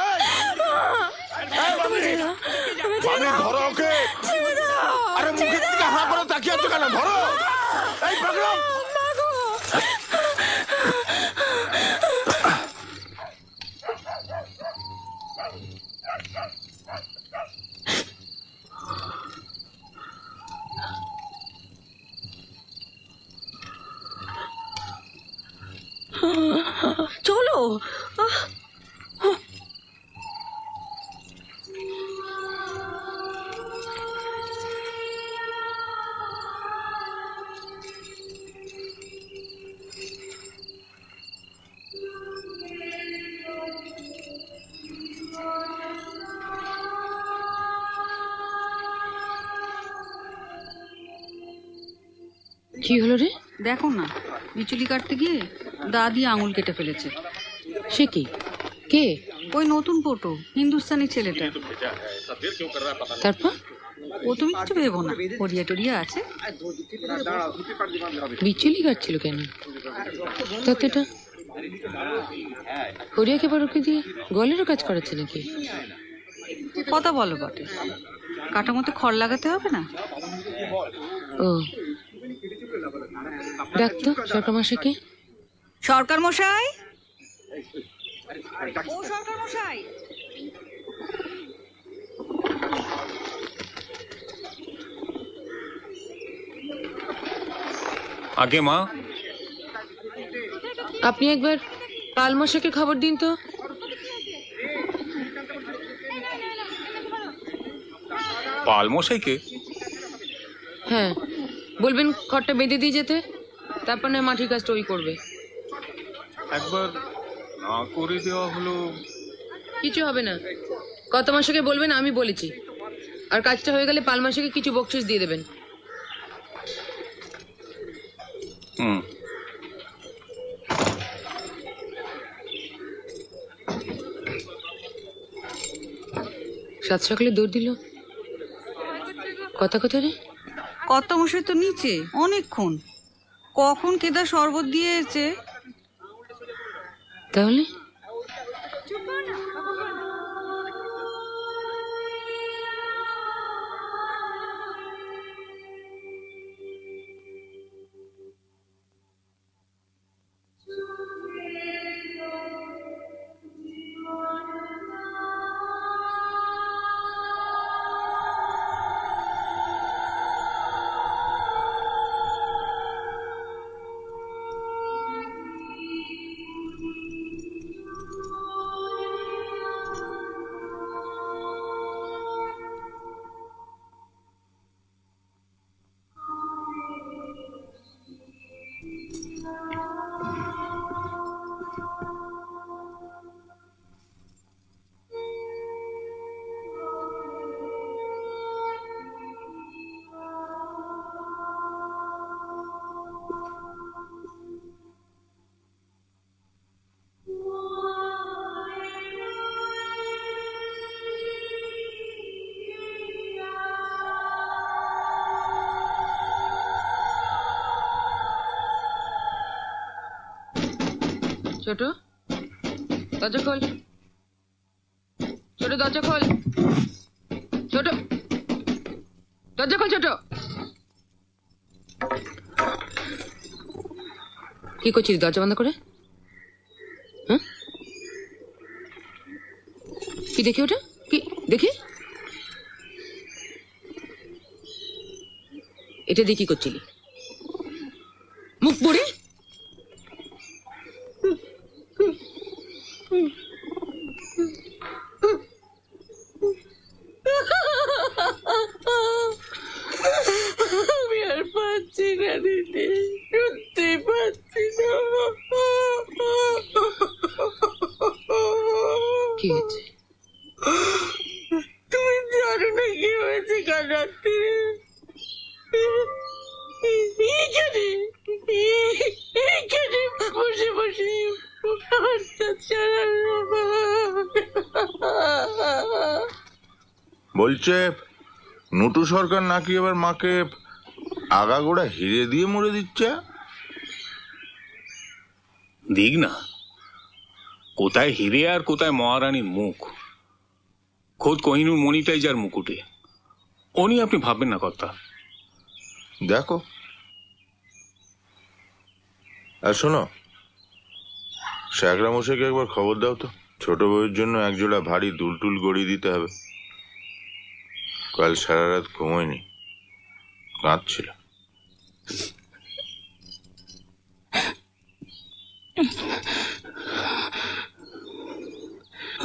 ধরো ওকে। আরে মুখের দিকে হাঁ করে তাকিয়ে আছো কেন? ধরো। এই পাগলাম। চলো। কি হলো রে? দেখো না, বিচুলি কাটতে গিয়ে দা দিয়ে আঙুল কেটে ফেলেছে। সে কি? কে? ওই নতুন পটো, হিন্দুস্তানি ছেলেটা। তারপর? ও তুমি কিছু ভেবো না, পড়িয়া টড়িয়া আছে। বিচুলি কাটছিল কেন? তাতেটা হরিয়াকে বড়কে দিয়ে গলেরও কাজ করাচ্ছে নাকি? কথা বলো বটে, কাটা মতো খড় লাগাতে হবে না? ও ডাকতো সরকার মশাইকে। সরকার মশাই, ও সরকার মশাই। আগে মা, আপনি একবার পাল মশাইকে খবর দিন তো। পাল মশাইকে? হ্যাঁ, বলবেন খড়টা বেঁধে দিয়ে যেতে, তারপর না মাটির কাজটা ওই করবে। একবার না করে দেওয়া হলো। কিছু হবে না, কত মাসকে বলবেন আমি বলেছি। আর কাজটা হয়ে গেলে পাল মাসকে কিছু বকশিস দিয়ে দেবেন। হুম। সাত সকালে দৌড় দিল। কথা রে? কত মশাই তো নিচে অনেকক্ষণ, কখন কেদা শরবত দিয়েছে। তাহলে ছোট দরজা খোল, ছোট দরজা খোল, ছোট দরজা খোল, ছোট। কি করছিস দরজা বন্ধ করে? হ্যাঁ, কি দেখি ওটা? কি দেখি? এটা দিয়ে কি করছিলি? মুখ পড়ে আমি আর পাচ্ছি না দিদি, সত্যি পাচ্ছি না। কি হয়েছে? তুমি জানো না কি হয়েছে কাল রাত্রে? এইখানে বসে বসে বলছে নটু সরকার নাকি এবার মাকে আগাগোড়া হিরে দিয়ে মরে দিচ্ছে। দিক না, কোথায় হিরে আর কোথায় মহারানীর মুখ। খোদ কোহিনূর মণিটাই যার মুকুটে, ও নিয়ে আপনি ভাববেন না কথা। দেখো আর শোনো, শ্যাকরা মশাইকে একবার খবর দাও তো, ছোট বউয়ের জন্য একজোড়া ভারী দুলটুল গড়িয়ে দিতে হবে। কাল সারা রাত ঘুমোয়নি, কাঁদছিল।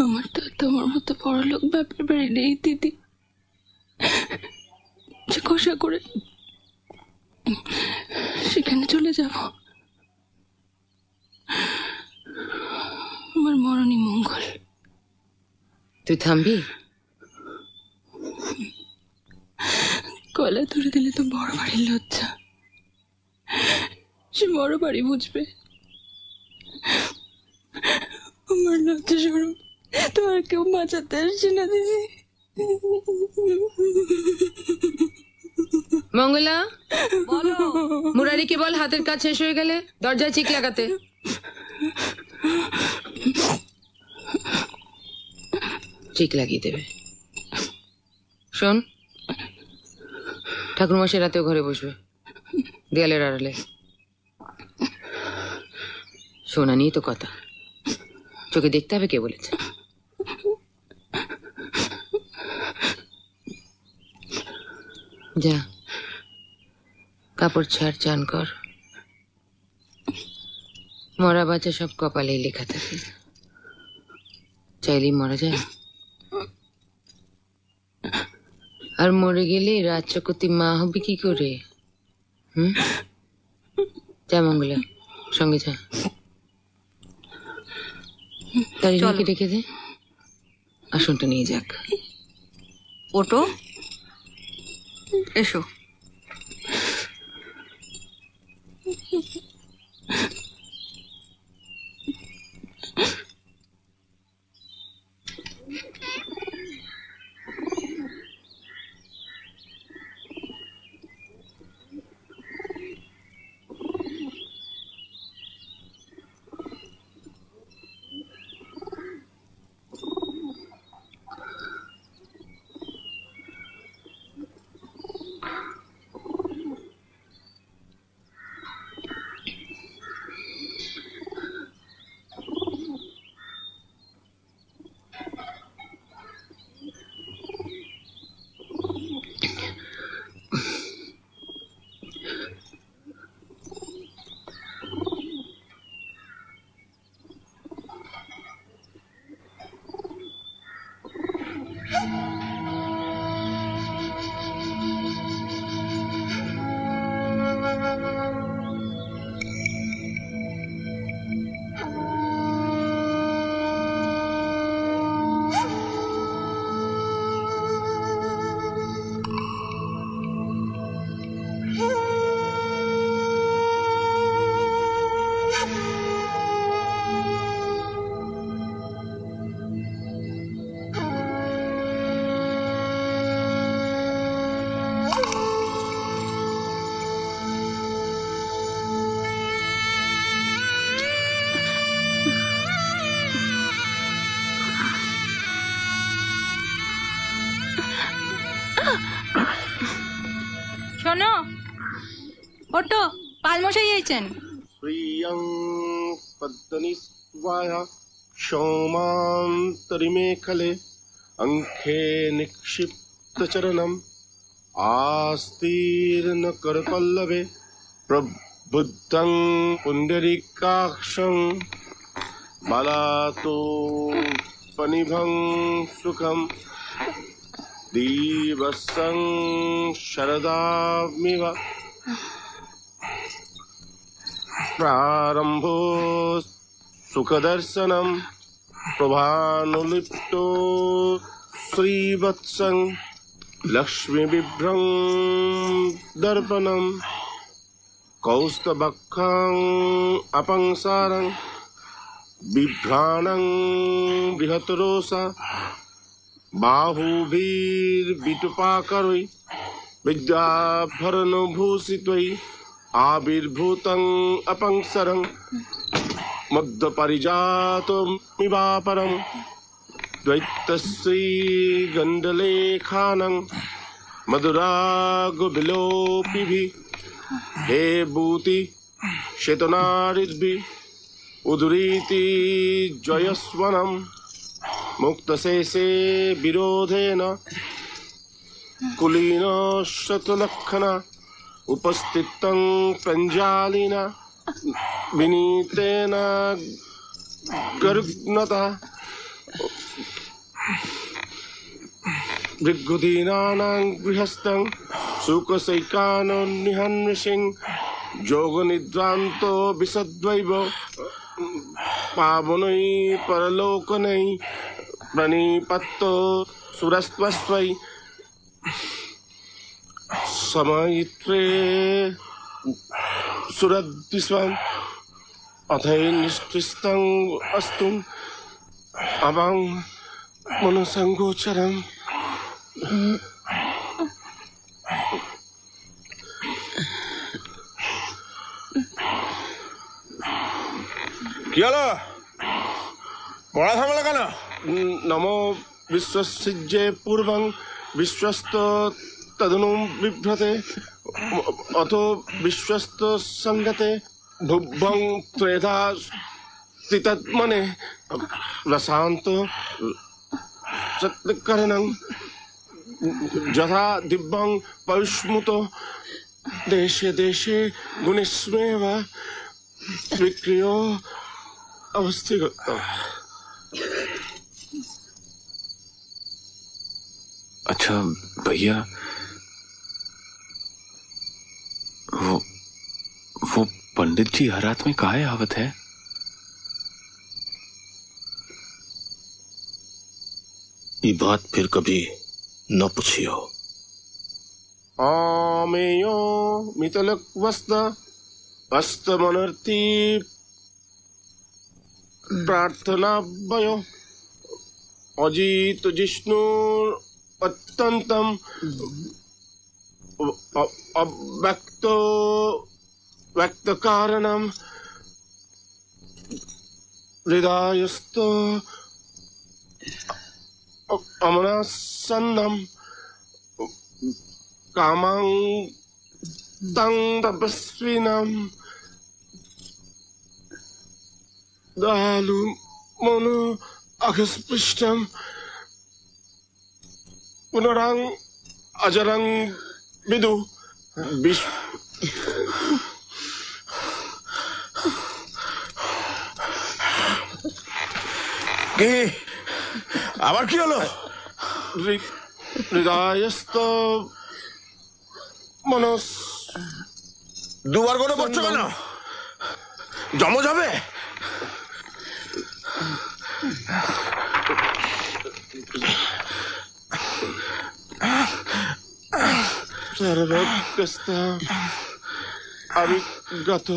আমার তো তোমার মতো বড়লোক ব্যাপার বাড়ি নেই দিদি, যে কষা করে সেখানে চলে যাব। আমার মরণই মঙ্গল। তুই থামবি? গলা ধরে দিলে তো বড় বাড়ির লজ্জা, সে বড় বাড়ি বুঝবে। আমার লজ্জা সরম তোমার কেউ বাঁচাতে আসছে না দিদি। মঙ্গলা, মুরারিকে বল হাতের কাজ শেষ হয়ে গেলে দরজায় চিক লাগাতে। চিক লাগিয়ে দেবে। শোন, ঠাকুরমশাই রাতেও ঘরে বসবে, দেয়ালের আড়ালে। শোনা নিয়ে তো কথা, চোখে দেখতে হবে কে বলেছে। যা, কাপড় ছাড়, চান কর। মরা বাচ্চা সব কপালেই লেখা থাকে, চাইলেই মরা যায়। আর মরে গেলে রাত চকতি মা হবে কি করে? যা মঙ্গলা, সঙ্গে যা। দাঁড়িয়ে রেখে দে, আসনটা নিয়ে যাক। ওটো, এসো। শোনো, ওটো, পালমশাই আইছেন। শ্রিয়ং পদ্মনি স্বাহা সৌমান্তরিমেখলে অঙ্খে নিক্ষিপ্ত চরণম আস্তীর্ণ করপল্লবে প্রবুদ্ধং পুণ্ডরিকাক্ষং বালাতো পনিভং সুখম দিবসং শরদামিব प्रारंभो सुखदर्शनम प्रभानुलिप्तो श्रीवत्सं लक्ष्मी बिभ्रं दर्पणम कौस्तभखं अपंसारं बिभ्राणं बृहतरोसा बाहुभिर्विटुपाकरै विद्याभरणभूषितै आविर्भूतं अपंसरं मग्धपरिजातमिवापरं द्वैतश्री गण्डलेखानं मधुरागविलोपिभिः हे भूति शेतनारिद्भिः उदुरीति जयस्वनं मुक्तशेषे विरोधेन कुलीन शतलक्षणा उपस्थितं पंजालिना विनीतेन गर्गनता भृगुदीनानां गृहस्थं सुखसैकानो निहन्विषिं जोगनिद्रान्तो विशद्वैव पावनै परलोकनै प्रणिपत्तो सुरस्त्वस्वै समयित्रे सुरद्विस्वं अथैनिष्ठिस्तं अस्तु अवां मनसंगोचरम् কি হলো? পড়া থামলো কেন? नमो विश्वसिज्ये पूर्वं विश्वस्त तदनु बिभ्रते अथो विश्वस्त संगते भुवं त्रेधा स्थितमने रसान्त सत्यकरणं यथा दिव्यं पयुष्मुतो देशे देशे गुणेष्वेव विक्रियो अवस्थितो। अच्छा भैया, वो पंडित जी हर रात में काहे आवत है? ये बात फिर कभी न पूछियो। आमेयो मितलक वस्त अस्तमनर्ती प्रार्थना भयो अजित जिष्णु अत्यंतम अव्यक्तो व्यक्त कारणम हृदयस्थो अमनासन्नम कामां तं तपस्विनम दालु मनो अघस्पृष्टम पुनरं अजरं विदु विश्व কি আবার কি হলো? হৃদয়স্থ মনস দুবার করে পড়ছো কেন? জমজ হবে? सर्वगस्ता अभिगत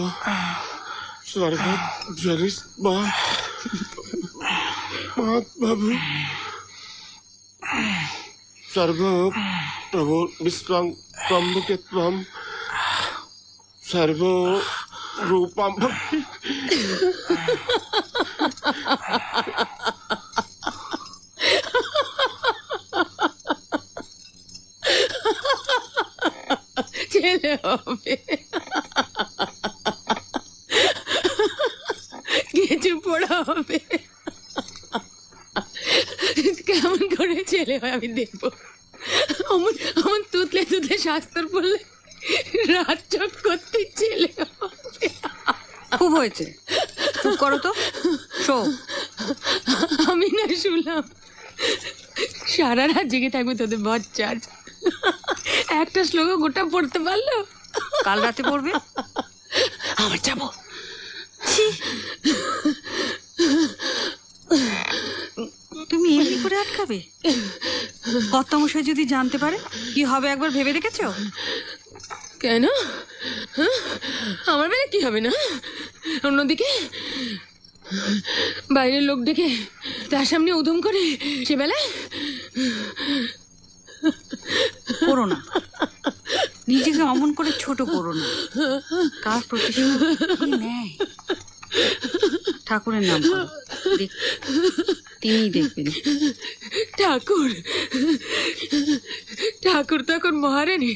स्वर्गज्वलिस्वा महात्मभु सर्व प्रभु विश्वं प्रमुखत्वं सर्व रूपं ছেলে হবে। কিছু পড়া হবে, কেমন করে ছেলে হয় আমি দেখবো। আমার তুতলে তুতলে শাস্ত্র পড়লে রাত চক করতে ছেলে হবে। খুব হয়েছে, চুপ করো তো, শো। আমি না শুনলাম সারা রাত জেগে থাকবে তোদের বাচ্চার। একটা শ্লোক গোটা পড়তে পারলো? কাল রাতে পড়বে। আমার যাবো। তুমি এমনি করে আটকাবে? কর্তামশাই যদি জানতে পারে কি হবে একবার ভেবে দেখেছো? কেন আমার বেলা কি হবে না? অন্যদিকে বাইরের লোক ডেকে তার সামনে উদম করে সে বেলায় করো না, নিজেকে অমন করে ছোট করো না। কার প্রতিশোধ নেয়? ঠাকুরের নাম করো, তিনিই দেখবেন। ঠাকুর ঠাকুর তো এখন মহারানী।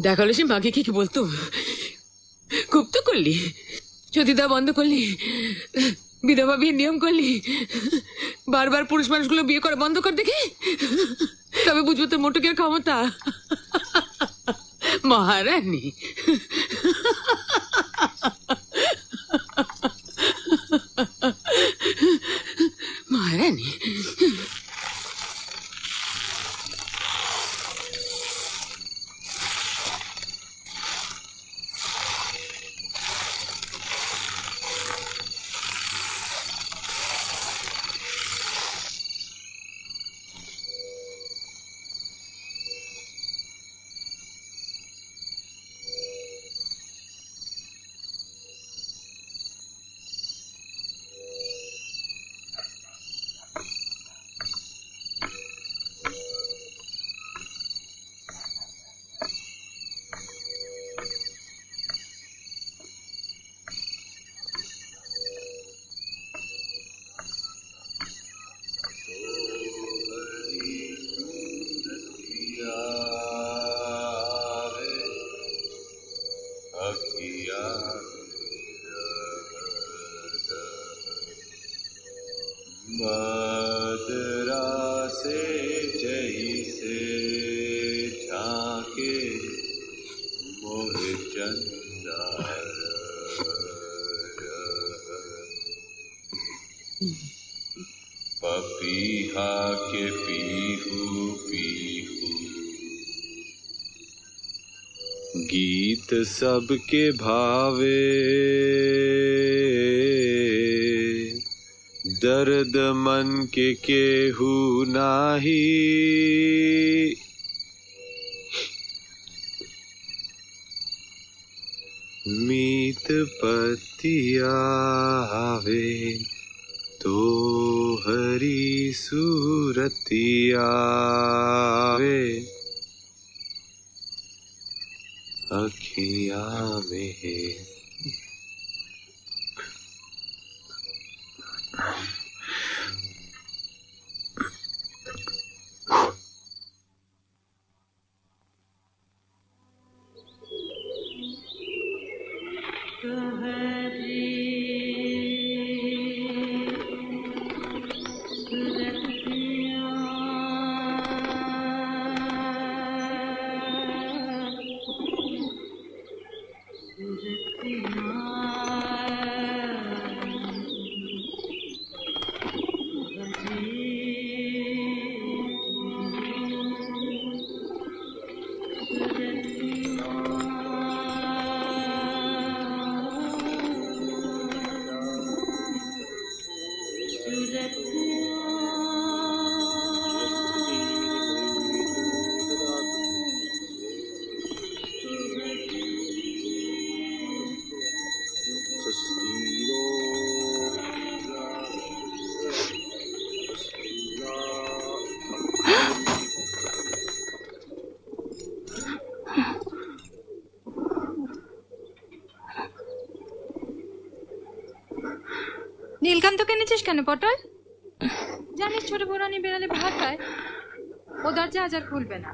দেখালো সে মাকে কি বলতো? খুব তো করলি, সতীদাহ বন্ধ করলি, বিধবা বিয়ের নিয়ম করলি, বারবার পুরুষ মানুষগুলো বিয়ে করে বন্ধ কর দেখি, তবে বুঝবো তোর মোটকের ক্ষমতা। মহারানী মহারানী। पपीहा के पीहू पीहू, गीत सबके भावे, दर्द मन के केहू नाही, मीत पतिया आवे तो हरी सूरतिया वे अखिया में। নীলকান্ত কিনেছিস কেন পটল? জানিস ছোট বড়ানি বেড়ালে ভাত খায়, ও দরজা আজ আর খুলবে না।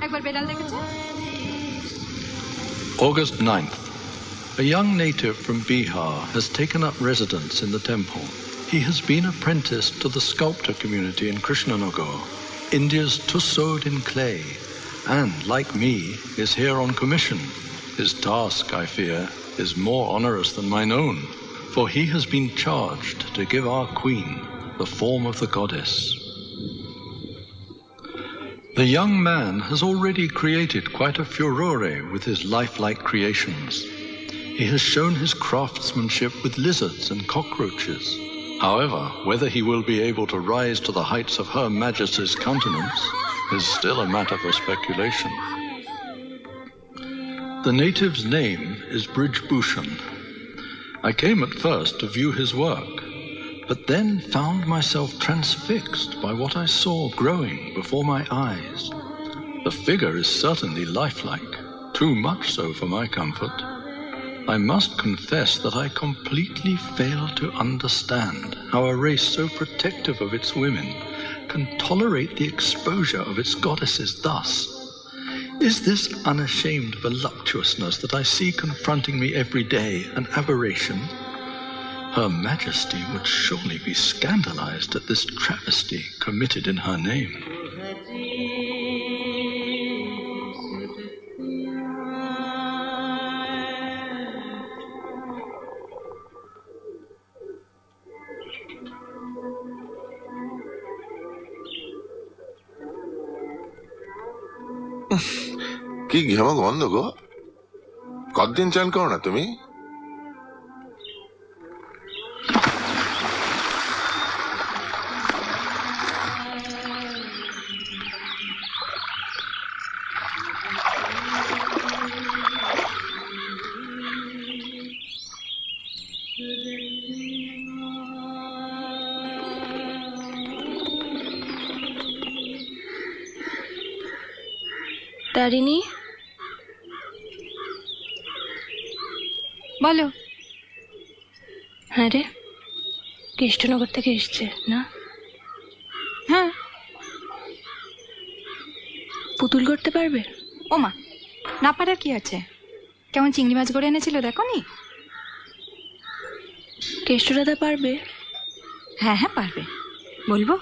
একবার বেড়াল দেখেছে? August 9th. A young native from Bihar has taken up residence in the temple. He has been apprenticed to the sculptor community in Krishnanagar, India's Tussaud in clay, and, like me, is here on commission. His task, I fear, is more onerous than mine own, for he has been charged to give our queen the form of the goddess. The young man has already created quite a furore with his lifelike creations. He has shown his craftsmanship with lizards and cockroaches. However, whether he will be able to rise to the heights of Her Majesty's countenance is still a matter for speculation. The native's name is Brijbhushan. I came at first to view his work, but then found myself transfixed by what I saw growing before my eyes. The figure is certainly lifelike, too much so for my comfort. I must confess that I completely fail to understand how a race so protective of its women can tolerate the exposure of its goddesses thus. Is this unashamed voluptuousness that I see confronting me every day an aberration? Her Majesty would surely be scandalized at this travesty committed in her name. কি ঘেমো গন্ধ গো, কতদিন চান করো না তুমি? তারিণী, বলো। হ্যাঁ রে, কৃষ্ণনগর থেকে এসছে না? হ্যাঁ। পুতুল করতে পারবে? ও মা, না পারার কি আছে? কেমন চিংড়ি মাছ গড়ে এনেছিল দেখো নি? কেষ্টদাদা পারবে? হ্যাঁ হ্যাঁ পারবে, বলবো?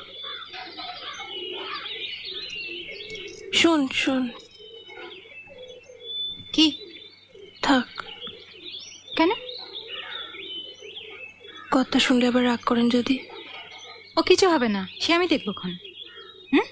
শোন শোন। কি? থাক। কেন? কথা শুনলে আবার রাগ করেন যদি? ও কিছু হবে না, সে আমি দেখবো খন। হুম।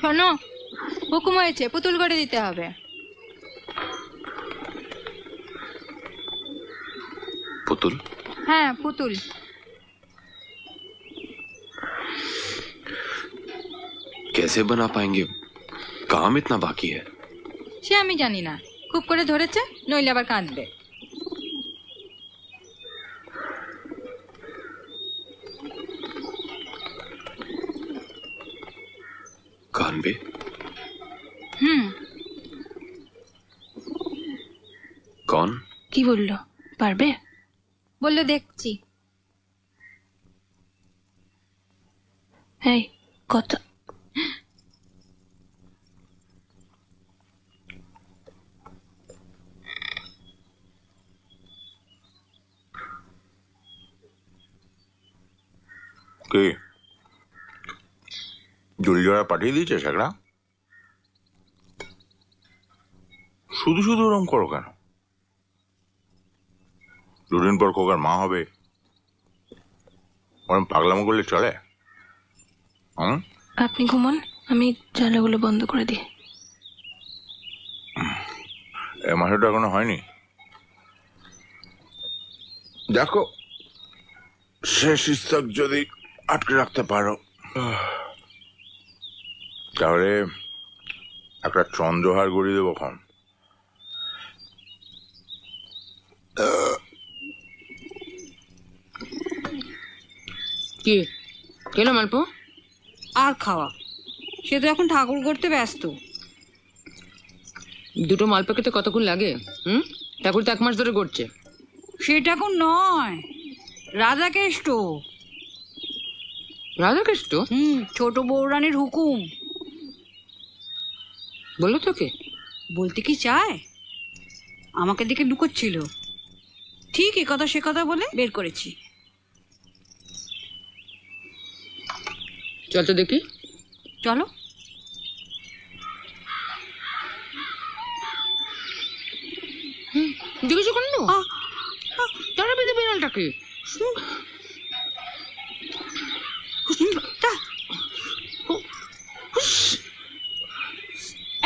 শোনো, হুকুম হয়েছে, পুতুল করে দিতে হবে। पुतुल? হ্যাঁ পুতুল। कैसे बना पाएंगे? काम इतना बाकी है। সে আমি জানি না, খুব করে ধরেছে, নইলে আবার কাঁদবে। কানবে? কন কি বললো? পারবে? বললো দেখছি। এই কথা কে জলজোড়া পাঠিয়ে দিয়েছে সেটা? শুধু শুধু ওরম করো কেন? দুদিন পর খোকার মা হবে, ওরম পাগলামো করলে চলে? আপনি ঘুমন, আমি জানলাগুলো বন্ধ করে দিই। এ মাসেটা এখনো হয়নি। দেখো শেষ ইস্তক যদি আটকে রাখতে পারো তাহলে একটা চন্দ্রহার গড়িয়ে দেবো। খন কি কেন মালপো? আর খাওয়া, সে তো এখন ঠাকুর করতে ব্যস্ত। দুটো মালপো খেতে কতক্ষণ লাগে? ঠাকুর তো 1 মাস ধরে গড়ছে। সে ঠাকুর নয়, রাধাকেষ্ট। রাধাকেষ্ট? ছোট বৌরানীর হুকুম। বললো তোকে? বলতে কি চায়? আমাকে দেখে লুকোচ্ছিল, ঠিক এ কথা সে কথা বলে বের করেছি। চল তো দেখি। চলো। দেখেছো কেন তারা বেঁধে বিড়ালটাকে?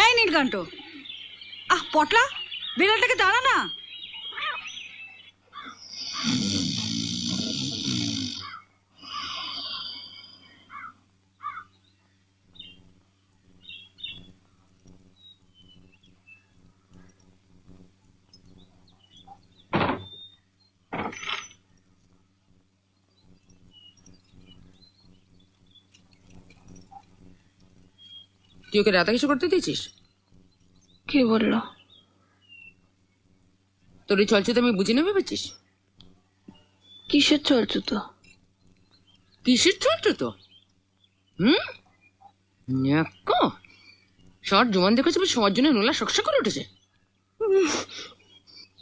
এই নীলকণ্ঠ, পটলা, বিড়ালটাকে দাঁড়া না। তুই ওকে রাতে কিছু করতে দিয়েছিস? কে বললো? তোর এই চলছে তো আমি বুঝি না ভেবেছিস? কিসের চলছো তো? কিসের চলছো তো? শর্ট জোয়ান দেখেছে সবার জন্য নোলা শকশা করে উঠেছে।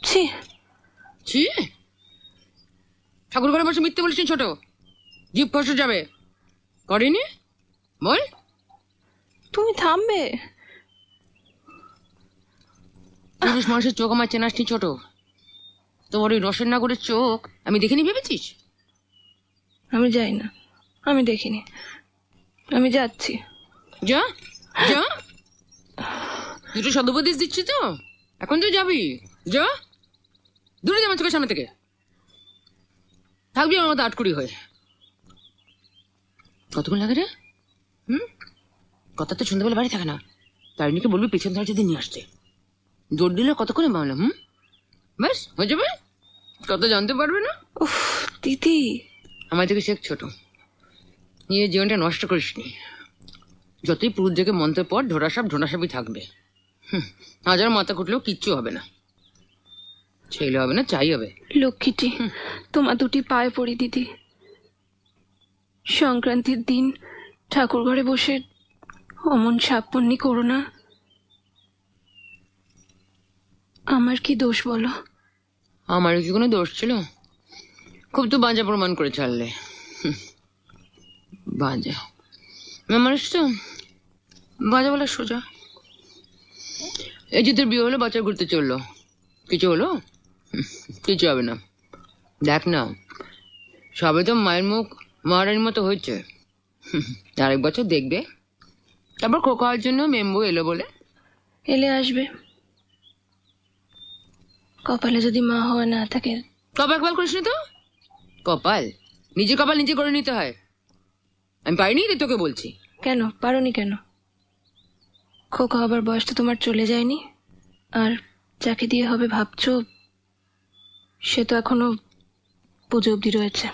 ছি ছি, ঠাকুর ঘরে বসে মিথ্যে বলছেন ছোট, জিভ ফসে যাবে। করেনি বল? তুমি থামবে? পুরুষ মানুষের চোখ আমার চেনাস নি ছোট। তোমার ওই রসের নাগরের চোখ আমি দেখিনি ভেবেছিস? আমি যাই না, আমি দেখিনি, আমি যাচ্ছি। যা যা, দুটো সদুপদেশ দিচ্ছি তো, এখন তো যাবি। যা, দূরে যাবে চোখের সামনে থেকে। থাকবি আমার মতো আটকুড়ি হয়ে। কতক্ষণ লাগে রে? কথা তো সন্ধ্যাবেলা বাড়ি থাকে না, তারিণীকে বলবি পেছন ধারে যদি নিয়ে আসতে। জোর দিলে কতক্ষণে মামলা? ব্যাস হয়ে যাবে, কত জানতে পারবে না। উফ দিদি, আমার থেকে শেখ ছোট, নিজের জীবনটা নষ্ট করিস নি। যতই পুরুষ থেকে মন্ত্রের পর ঢোড়াসাপই থাকবে। হাজার মাথা কুটলেও কিচ্ছু হবে না, ছেলে হবে না, চাই হবে। লক্ষ্মীটি, তোমার দুটি পায়ে পড়ি দিদি। সংক্রান্তির দিন ঠাকুর ঘরে বসে অমন সাপন্নি করো না। আমার কি দোষ বলো? আমার কি কোনো দোষ ছিল? খুব তো বাজা প্রমাণ করে ছাড়লে। বাজা মানুষ তো, বাজা বলা সোজা। এই যে তোর বিয়ে হলো, বাচ্চা ঘুরতে চললো, কিছু হলো? কিছু হবে না। দেখ না, সবে তো মায়ের মুখ মহারানীর মতো হয়েছে। আরেক বছর দেখবে, তারপর খোকা হওয়ার জন্য মেম্বু এলো বলে। এলে আসবে, কপালে যদি মা হওয়া না থাকে। কপাল করিস না তো। কপাল নিজে করে নিতে হয়। আমি পারিনি রে, তোকে বলছি। কেন পারোনি? কেন? খোকা হবার বয়স তো তোমার চলে যায়নি? আর যাকে দিয়ে হবে ভাবছো, সে তো এখনো পুজো অব্দি রয়েছে।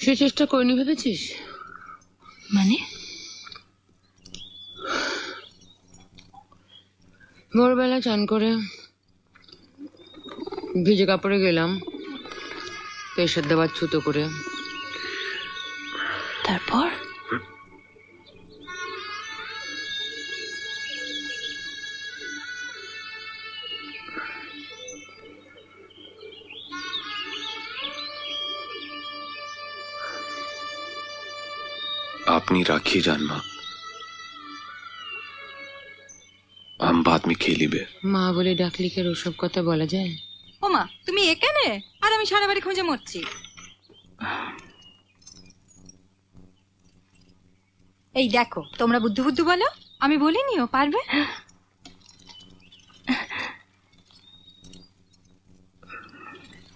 সে চেষ্টা করিনি ভেবেছিস? মানে ভোরবেলা চান করে ভিজে কাপড়ে গেলাম, প্রেশার দেওয়ার ছুতো করে। তারপর अपनी राखी जान माँ, हम बाद में खेली बे। মা বলে ডাকলি কে ওসব কথা বলা যায়? ও মা, তুমি এখানে আর আমি সারা বাড়ি খুঁজে মরছি। এই দেখো, তোমরা বুদ্ধু বুদ্ধু বলো, আমি বলিনি ও পারবে।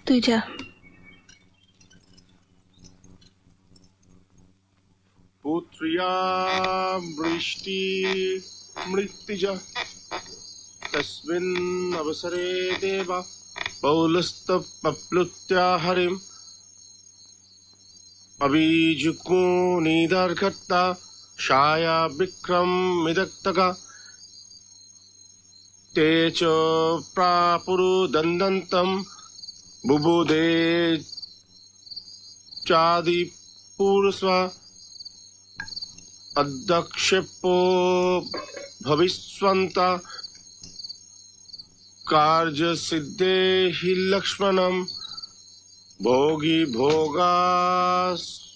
তুই যা। पुत्र्या वृष्टि मृत्युज तस्मिन् अवसरे देव पौलस्तप्लुत्या हरिम् अभिजुकुनिदर्घट्टा छाया विक्रमिदक्तका ते च प्रापुरुदन्दन्तम् बुबुधे चादिपूर्स्वा अदक्षेपो भविष्यन्ता कार्य सिद्धे हि लक्ष्मणं भोगी भोगा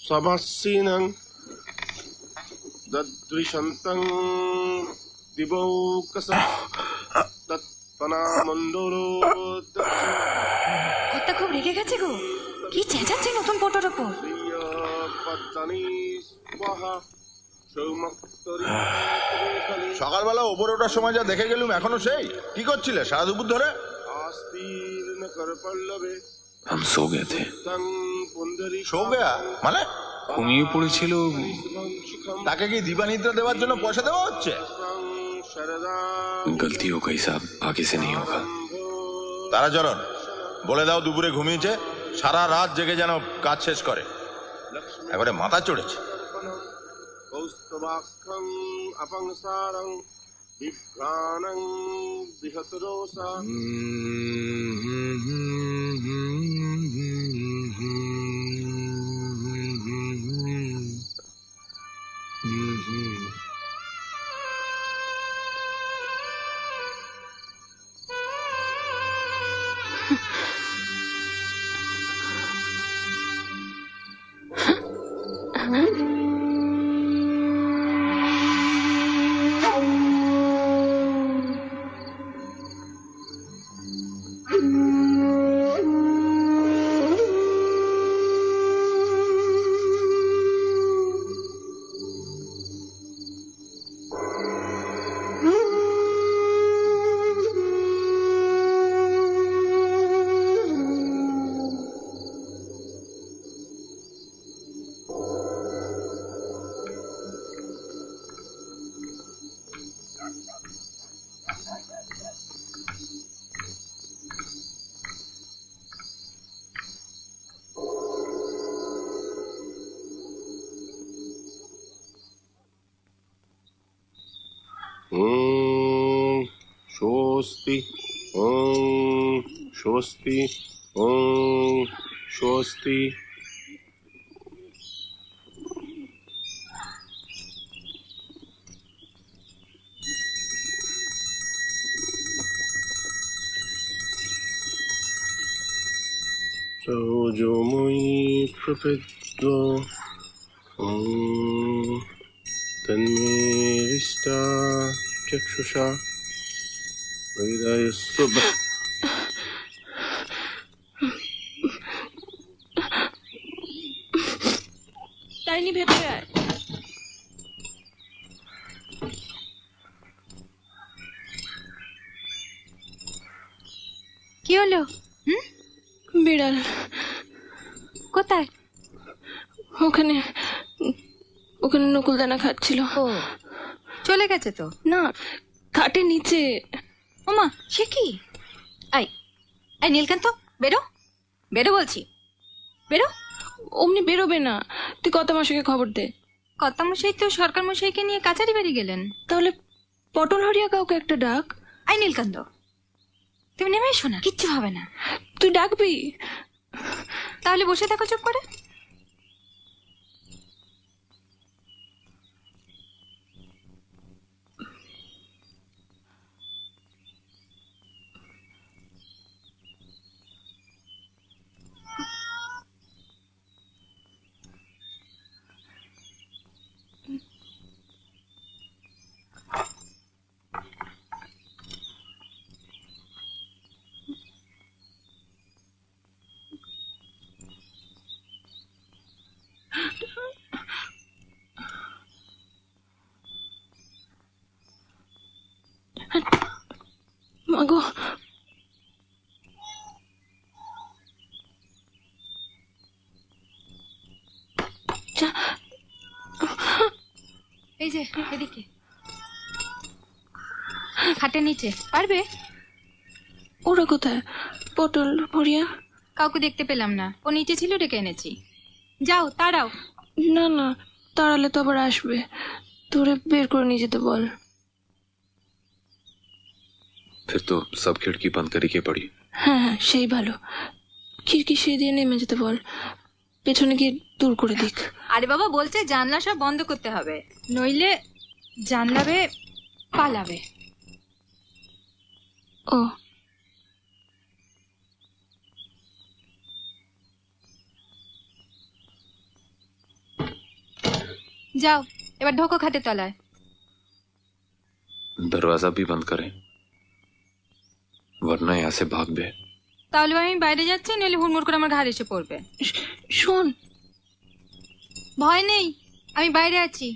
समस्सिनं ददृशन्तं दिवौकस तत्पना मण्डलो কর্তা খুব রেগে গেছে গো, কি চেঁচাচ্ছে নতুন ফটোর ওপর। সকালবেলা ওপরে ওঠার সময় যা দেখে গেলুম এখনো সেই কি করছিলে সারা দুপুর ধরে? हम सो गए थे। সো গয়া মানে? ঘুমিয়ে পড়েছিল। তাকে কি দিবানিদ্রা দেওয়ার জন্য পয়সা দেওয়া হচ্ছে? गलती हो गई साहब, आगे से नहीं होगा। তারাচরণ বলে দাও দুপুরে ঘুমিয়েছে, সারা রাত জেগে যেন কাজ শেষ করে। একবারে মাথা চড়েছে। अपंसारं विभ्राणं बृहतरोषा स्वस्ति स्वस्ति स्वस्ति सौजोमयी प्रपद्यो तन्मेरिष्टा चक्षुषा वैरायस्व তারিণী ভেতরে আয়। কি হলো? বিড়াল কোথায়? ওখানে ওখানে নকুলদানা খাচ্ছিল। ও চলে গেছে তো? না, খাটের নিচে। ওমা, সে কি? আই আই নীলকান্ত, বেরো বেরো বলছি, বেরো। অমনি বেরোবে না, তুই কত মাসকে খবর দে। কর্তামশাই তো সরকার মশাইকে নিয়ে কাছারি বাড়ি গেলেন। তাহলে পটল হরিয়া কাউকে একটা ডাক। আই নীলকান্ত, তুমি নেমে এসো না, কিচ্ছু হবে না। তুই ডাকবি? তাহলে বসে থাকো চুপ করে। মাগো, এই যে এদিকে খাটের নিচে, পারবে? ওরা কোথায়? পটল, হরিয়া? কাউকে দেখতে পেলাম না, ও নিচে ছিল, ডেকে এনেছি। যাও তাড়াও। না না, তাড়ালে তো আবার আসবে। তোরে বের করে নিয়ে যেতে বল। फिर तो सब खिड़की बंद करी के पड़ी। হ্যাঁ হ্যাঁ, সেই ভালো। খিড়কি সেই দিয়ে নেমে যেতে বল, পেছনে গিয়ে দূর করে দিক। আরে বাবা বলছে জানলা সব বন্ধ করতে হবে, নইলে জানলাবে পালাবে। ও, যাও এবার ঢোকো খাটের তলায়। दरवाजा भी बंद करें, वरना यहाँ से भाग बे। তাহলে আমি বাইরে যাচ্ছি, নইলে হুড়মুড় করে আমার ঘাড় এসে পড়বে। শোন, ভয় নেই, আমি বাইরে আছি।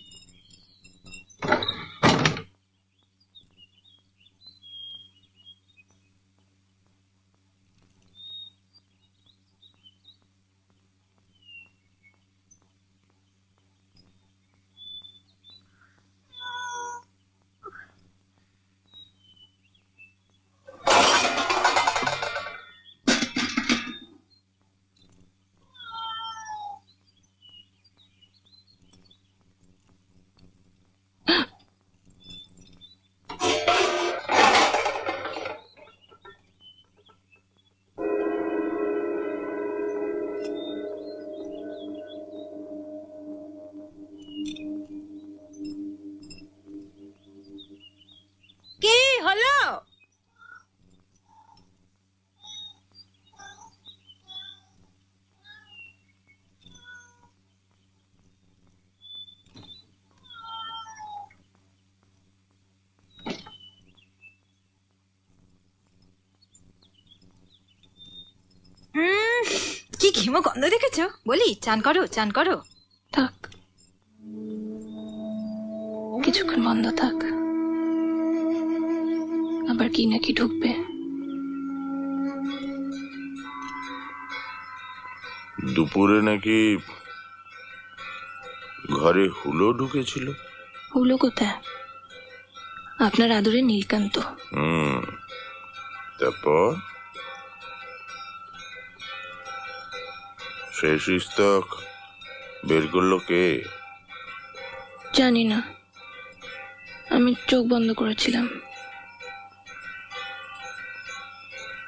কি হলো? কি ঘেমো গন্ধ দেখেছো? বলি চান করো, চান করো। থাক, কিছুক্ষণ বন্ধ থাক, আবার কি নাকি ঢুকবে। দুপুরে নাকি ঘরে হুলো ঢুকেছিল। হুলো কোথায়? আপনার আদরে নীলকান্ত। তারপর শেষ ইস্তক বের করলো কে? জানি না, আমি চোখ বন্ধ করেছিলাম।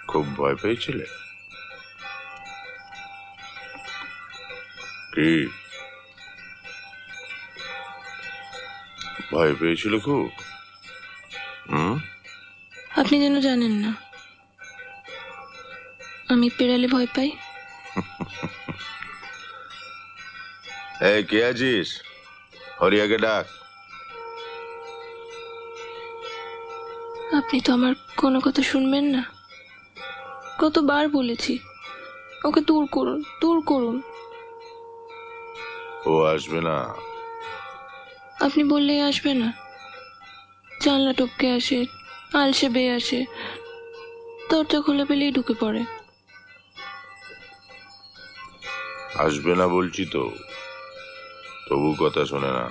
খুব ভয় পেয়েছিলে কি? ভয় পেয়েছিল খুব? আপনি যেন জানেন না আমি পেড়ালে ভয় পাই। এই কে আছিস? হরিয়াকে ডাক। আপনি তো আমার কোনো কথা শুনবেন না। কতবার বলেছি ওকে দূর করুন, দূর করুন। ও আসবে না। আপনি বললেই আসবে না? জানলা টপকে আসে, আলসে বেয়ে আসে, দরজা খুলে পেলেই ঢুকে পড়ে। আসবে না বলছি তো, তবু কথা শোনে না।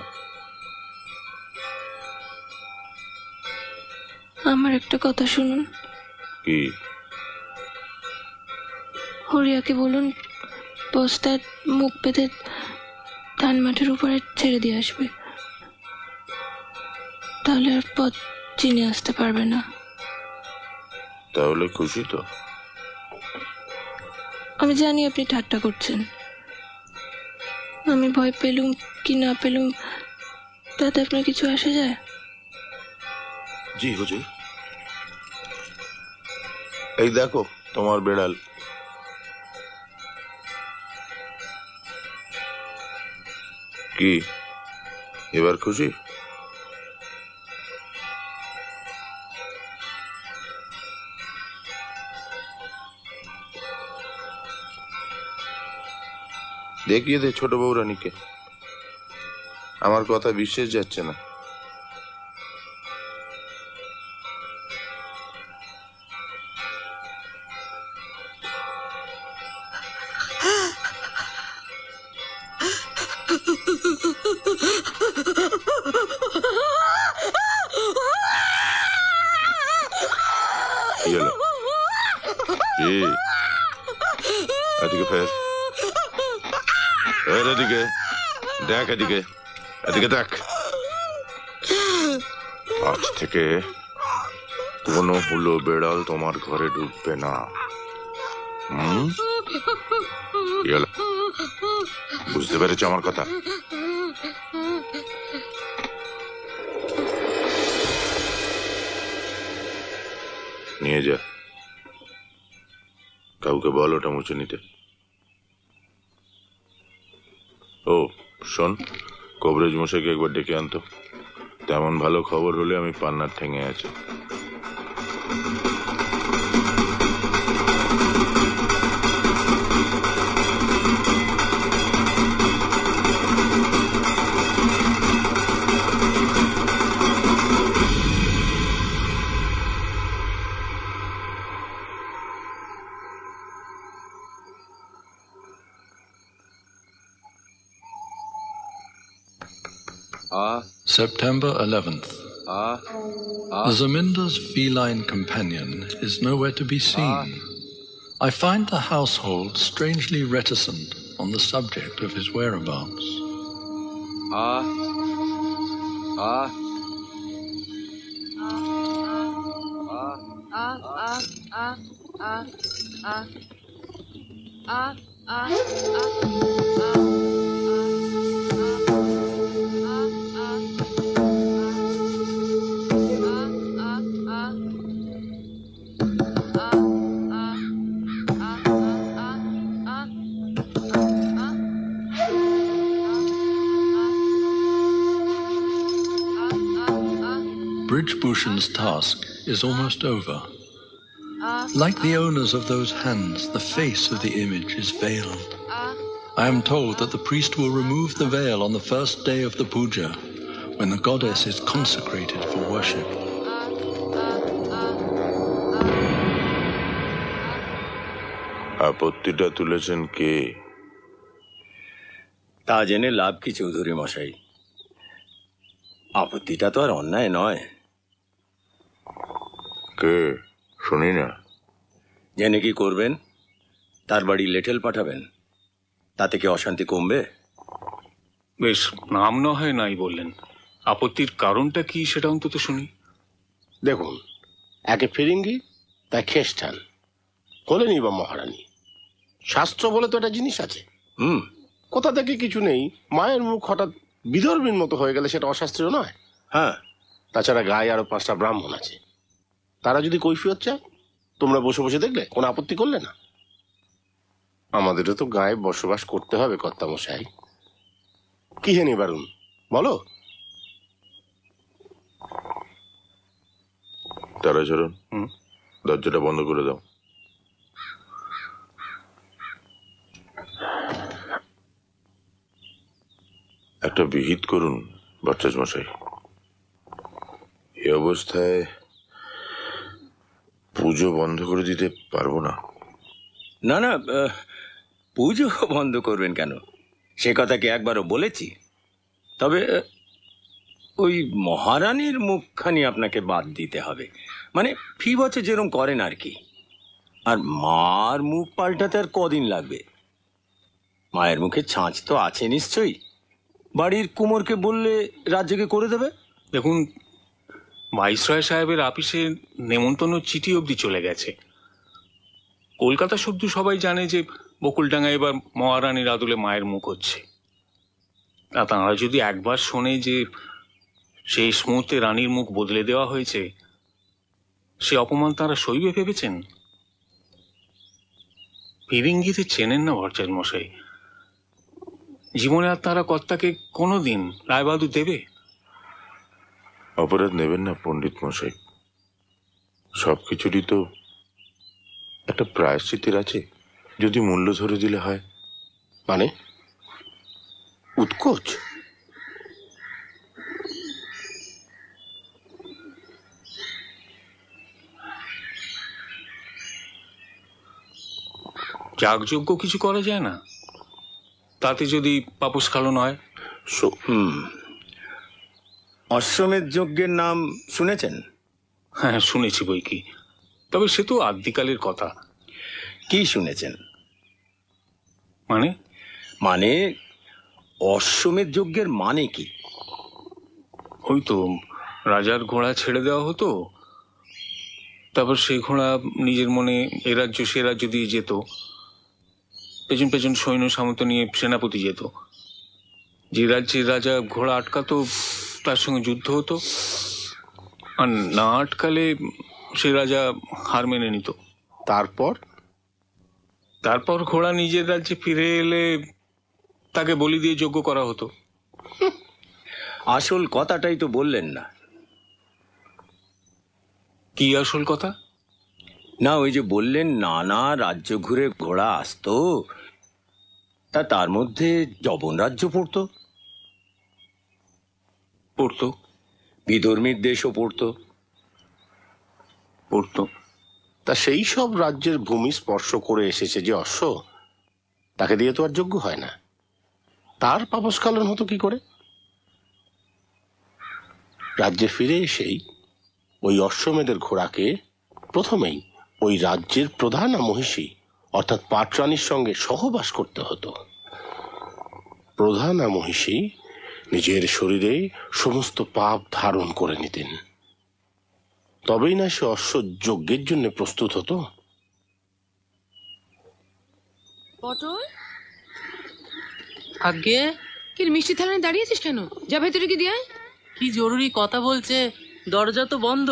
আমার একটা কথা শুনুন। কি? হরিয়াকে বলুন বস্তায় মুখ পেতে ধান মাঠের উপরে ছেড়ে দিয়ে আসবে, তাহলে আর পথ চিনে আসতে পারবে না। তাহলে খুশি তো? আমি জানি আপনি ঠাট্টা করছেন। আমি ভয় পেলুম কি না পেলুম তাতে আপনার কিছু আসে যায়? জি হুজুর। এই দেখো তোমার বেড়াল। কি এবার খুশি? দেখিয়ে দে ছোট বউরানীকে। আমার কথা বিশ্বাস যাচ্ছে না। এদিকে ফের, এদিকে দেখ, এদিকে এদিকে দেখ। আজ থেকে কোনো হুলো বেড়াল তোমার ঘরে ঢুকবে না। বুঝতে পেরেছো আমার কথা? নিয়ে যা, কাউকে বল ওটা মুছে নিতে। ও শোন, কবরেজ মশাইকে একবার ডেকে আনতো। তেমন ভালো খবর হলে আমি পান্নার ঠেঙে আছি। September 11th. The Zamindar's feline companion is nowhere to be seen. I find the household strangely reticent on the subject of his whereabouts. Bridgebhushan's task is almost over. Like the owners of those hands, the face of the image is veiled. I am told that the priest will remove the veil on the first day of the puja, when the goddess is consecrated for worship. আপত্তিটা তুলেছেন কে? তা জেনে লাভ কি চৌধুরী মশাই? আপত্তিটা তো আর অন্যায় নয়। কে শুনি না। জেনে কি করবেন? তার বাড়ি লেঠেল পাঠাবেন? তাতে কি অশান্তি কমবে? বেশ, নাম না হয় নাই বললেন, আপত্তির কারণটা কি সেটা অন্তত শুনি। দেখুন, একে ফিরিঙ্গি তাই খ্রিস্টান হলেনি বা মহারানী। শাস্ত্র বলে তো একটা জিনিস আছে। কোথা থেকে কিছু নেই, মায়ের মুখ হঠাৎ বিদর্ভীর মতো হয়ে গেলে সেটা অশাস্ত্রীয় নয়। হ্যাঁ, তাছাড়া গায়ে আরো 5টা ব্রাহ্মণ আছে, তারা যদি কৈফিয়ত চায়, তোমরা বসে বসে দেখলে কোনো আপত্তি করলে না? আমাদেরও তো গায়ে বসবাস করতে হবে কর্তামশাই। কি হে নিবারুন বলো। তারাচরণ, দরজাটা বন্ধ করে দাও। একটা বিহিত করুন ভট্টাচ মশাই। এই অবস্থায় পুজো বন্ধ করে দিতে পারবো না। না না, পুজো বন্ধ করবেন কেন? সে কথা কি একবারও বলেছি? তবে ওই মহারানীর মুখখানি আপনাকে বাদ দিতে হবে। মানে ফি বছর যেরকম করেন আর কি। আর মার মুখ পাল্টাতে আর কদিন লাগবে? মায়ের মুখে ছাঁচ তো আছে নিশ্চয়ই। বাড়ির কুমোরকে বললে রাজ্যকে করে দেবে। দেখুন, ভাইসরয় সাহেবের আপিসে নেমন্তন্ন চিঠি অবধি চলে গেছে। কলকাতা শুধু সবাই জানে যে বকুলডাঙ্গা এবার মহারানীর আদলে মায়ের মুখ হচ্ছে। আর তাঁরা যদি একবার শোনে যে শেষ মুহূর্তে রানীর মুখ বদলে দেওয়া হয়েছে, সে অপমান তাঁরা সইবে ভেবেছেন? ফিরিঙ্গিতে চেনেন না ভট্টাচার্য মশাই। জীবনে আর তারা কর্তাকে কোনোদিন রায়বাহাদুর দেবে? অপরাধ নেবেন না পণ্ডিত মশাই, সবকিছুরই তো একটা প্রায়শ্চিত্তের আছে, যদি মূল্য ধরে দিলে হয়। মানে উৎকোচ? যাগযজ্ঞ কিছু করা যায় না? তাতে যদি পাপস্খলন হয়? অশ্বমেধ যজ্ঞের নাম শুনেছেন? হ্যাঁ, শুনেছি বই কি, তবে সে তো আদিকালের কথা। কি শুনেছেন? মানে মানে অশ্বমেধ যজ্ঞের মানে কি? ওই তো রাজার ঘোড়া ছেড়ে দেওয়া হতো, তারপর সেই ঘোড়া নিজের মনে এ রাজ্য সে রাজ্য দিয়ে যেত, পেছন পেছন সৈন্য সামন্ত নিয়ে সেনাপতি যেত। যে রাজ্যের রাজা ঘোড়া আটকাতো তার সঙ্গে যুদ্ধ হতো, আর না আটকালে সে রাজা হার মেনে নিত। তারপর ঘোড়া নিজের রাজ্যে ফিরে এলে তাকে বলি দিয়ে যজ্ঞ করা হতো। আসল কথাটাই তো বললেন না। কি আসল কথা? না, ওই যে বললেন নানা রাজ্য ঘুরে ঘোড়া আসতো, তার মধ্যে যবন রাজ্য পড়তো। বিধর্মীর দেশও পড়তো। তা সেই সব রাজ্যের ভূমি স্পর্শ করে এসেছে যে অশ্ব, তাকে দিয়ে তো আর যোগ্য হয় না। তার পাপস্খলন হতো কি করে? রাজ্যে ফিরে এসেই ওই অশ্বমেধের ঘোড়াকে প্রথমেই ওই রাজ্যের প্রধান মহিষী অর্থাৎ পাটরানীর সঙ্গে সহবাস করতে হতো। প্রধান মহিষী নিজের শরীরে সমস্ত পাপ ধারণ করে নিতেন, তবেই না সে অশ্ব যজ্ঞের জন্য প্রস্তুত হতো। পটল, আগে কি মিষ্টি থালায় দাঁড়িয়েছিস কেন? যা ভেতরে কি দিয়ে। কি জরুরি কথা বলছে, দরজা তো বন্ধ।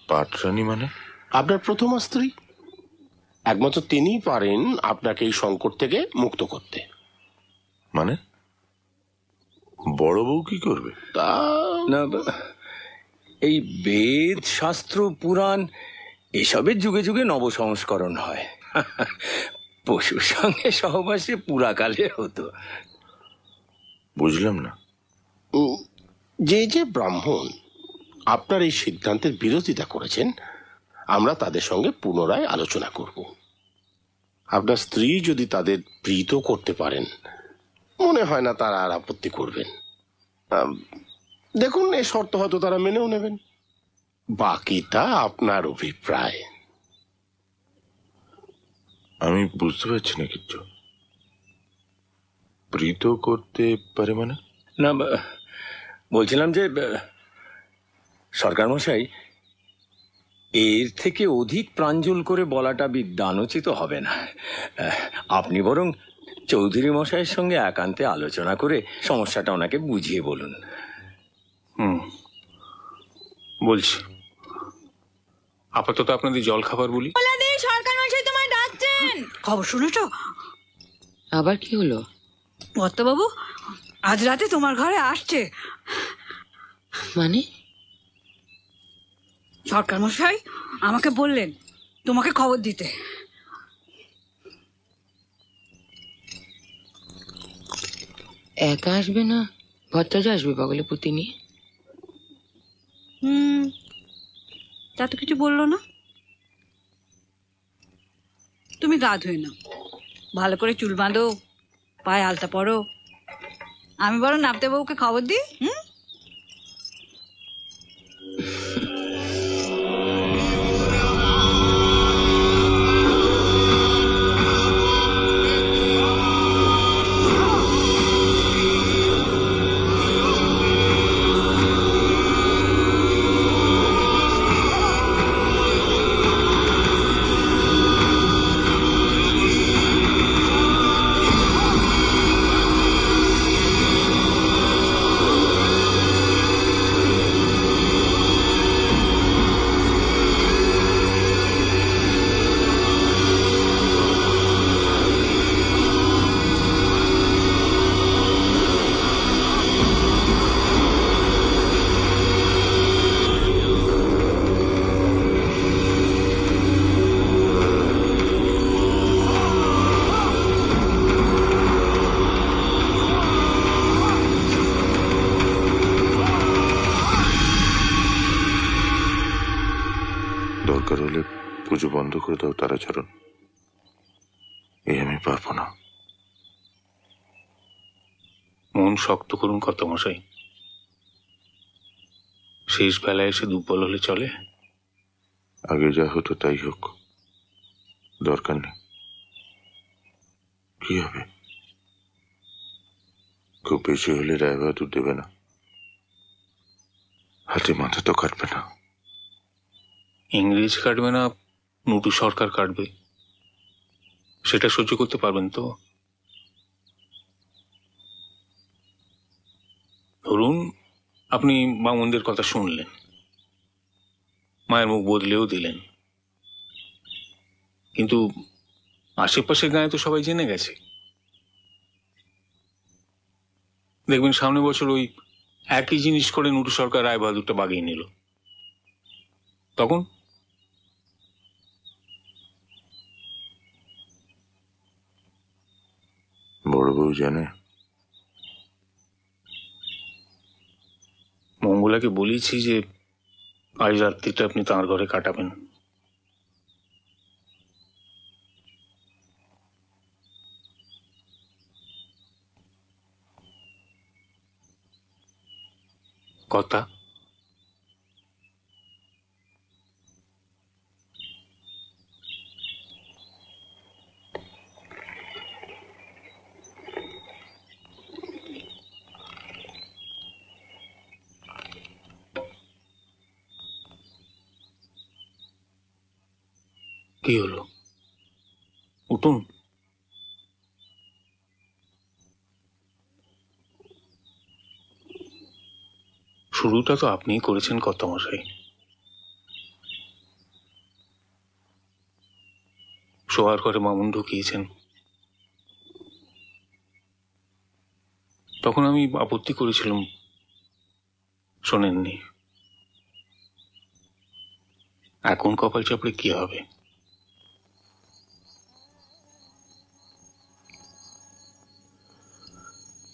পাটরানী মানে আপনার প্রথম স্ত্রী। একমাত্র তিনিই পারেন আপনাকে এই সংকট থেকে মুক্ত করতে। মানে বড় বউ কি করবে? তা না, এই বেদ শাস্ত্র পুরাণ এসবের যুগে যুগে নবসংস্করণ হয়। পশুর সঙ্গে সহবাসে পুরাকালে হতো। বুঝলাম না। যে যে ব্রাহ্মণ আপনার এই সিদ্ধান্তের বিরোধিতা করেছেন, আমরা তাদের সঙ্গে পুনরায় আলোচনা করব। আপনার স্ত্রী যদি তাদের প্রীত করতে পারেন, মনে হয় না তারা আর আপত্তি করবেন। দেখুন, এ শর্ত হয়তো তারা মেনেও নেবেন। বাকিটা আপনার অভিপ্রায়। আমি বুঝতে পারছি না কিছু। প্রীত করতে পারে মানে? না, বলছিলাম যে সরকার মশাই, এর থেকে অধিক প্রাঞ্জল করে বলাটা বিদ্যানুচিত হবে না। আপনি বরং চৌধুরী মশাইয়ের সঙ্গে একান্তে আলোচনা করে সমস্যাটা ওনাকে বুঝিয়ে বলুন। বলছি, আপাতত আপনাদের জল খাবার বলি। সরকার মশাই তোমায় ডাকছেন। খবর শুনেছো? আবার কি হলো? বাবু আজ রাতে তোমার ঘরে আসছে। মানে? সরকার মশাই আমাকে বললেন তোমাকে খবর দিতে। একা আসবে না, ভট্টাচার্য আসবে পাগলিপুতি নিয়ে? তা তো কিছু বললো না। তুমি গা ধুয়ে নাও, ভালো করে চুল বাঁধো, পায়ে আলতা পরো। আমি বরং নাপতে বাবুকে খবর দিই। দরকার হলে পুজো বন্ধ করে দাও তারাচরণ, এই আমি পারবো না। মন শক্ত করুন কর্তামশাই, শেষ বেলায় এসে দুর্বল হলে চলে? আগে যা হতো তাই হোক, দরকার নেই। কি হবে? খুব বেশি হলে রায়বাহাদুর দেবে না, হাতে মাথা তো কাটবে না। ইংরেজ কাটবে না, নটু সরকার কাটবে, সেটা সহ্য করতে পারবেন তো? ধরুন আপনি বামুনদের কথা শুনলেন, মায়ের মুখ বদলেও দিলেন, কিন্তু আশেপাশে গায়ে তো সবাই জেনে গেছে। দেখবেন সামনের বছর ওই একই জিনিস করে নটু সরকার রায়বাহাদুরটা বাগিয়ে নিল, তখন? বড় বউ জানে? মঙ্গলাকে বলেছি যে আজ রাত্রিটা আপনি তাঁর ঘরে কাটাবেন। কথা কি হলো? উঠুন। শুরুটা তো আপনিই করেছেন কর্তামশাই। শোয়ার ঘরে মামুন ঢুকিয়েছেন, তখন আমি আপত্তি করেছিলাম, শোনেননি। এখন কপাল চাপড়ে কি হবে?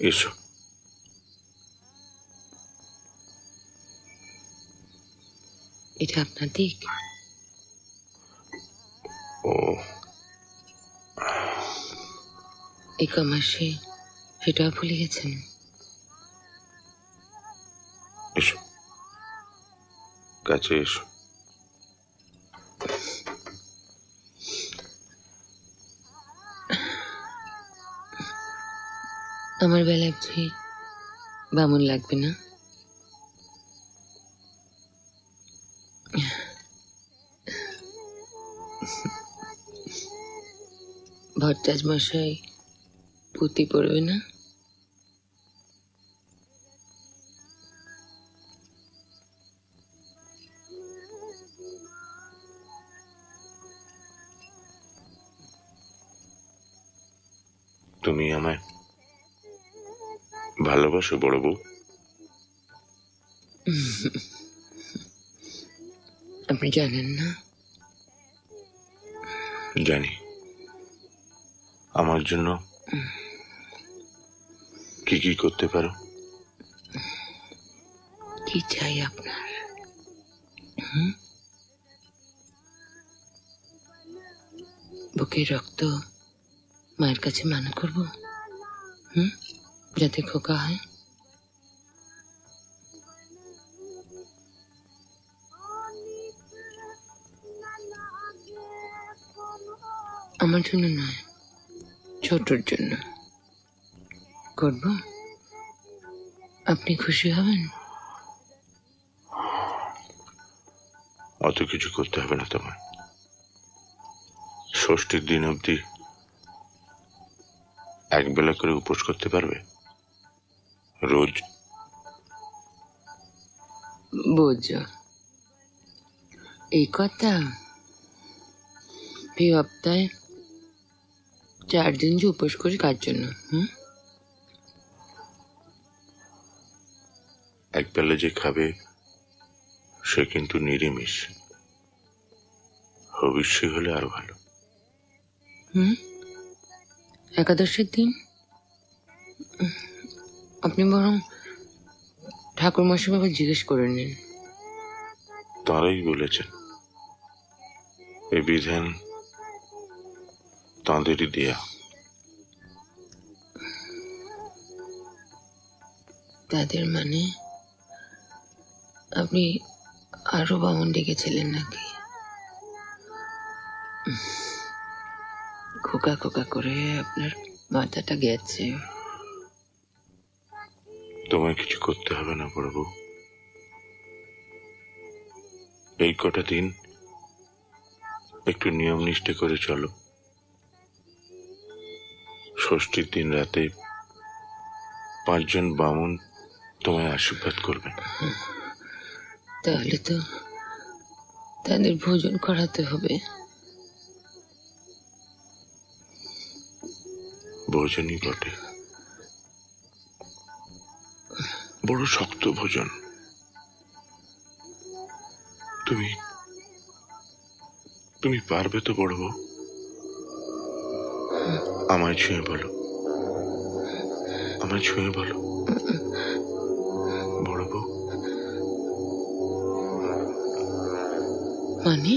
এসো। এটা আপনার দিক? ও এই কমাসে সেটাও ভুলে গেছেন? এসো, কাছে এসো। আমার বেলায় বুঝি বামুন লাগবে না? ভট্টাচ মশাই পুঁতি পড়বে না? তুমি আমায় ভালোবাসো বড় বউ? আপনি জানেন না? জানি। আমার জন্য কি কি করতে পারো? কি চাই আপনার? বুকের রক্ত মায়ের কাছে মানা করবো, যাতে খোকা হয়? আমার জন্য নয়, ছোটর জন্য করব। আপনি খুশি হবেন? অত কিছু করতে হবে না তোমার। ষষ্ঠীর দিন অবধি এক বেলা করে উপোস করতে পারবে রোজ? বোঝো এই কথা, এই সপ্তাহে 4 দিন যে উপোস করি কার জন্য? এক বেলা যে খাবে সে কিন্তু নিরামিষ, হবিষ্যি হলে আরো ভালো। একাদশের দিন আপনি বরং ঠাকুর মশাই বাবা জিজ্ঞেস করে নিন। তারাই বলেছেন এই বিধান তাঁদেরই দেয়া। তাদের মানে আপনি আরো বামন ডেকেছিলেন নাকি? খোকা খোকা করে আপনার মাথাটা গেছে। তোমায় কিছু করতে হবে না বড় বউ। এই কটা দিন একটু নিয়ম নিষ্ঠে করে চলো। ষষ্ঠীর দিন রাতে 5 জন বামুন তোমায় আশীর্বাদ করবে। তাহলে তো তাদের ভোজন করাতে হবে। ভোজনই বটে, বড় শক্ত ভোজন। তুমি পারবে তো বড় বউ? আমায় ছুঁয়ে বলো, আমায় ছুঁয়ে বলো বড় বউ। মানে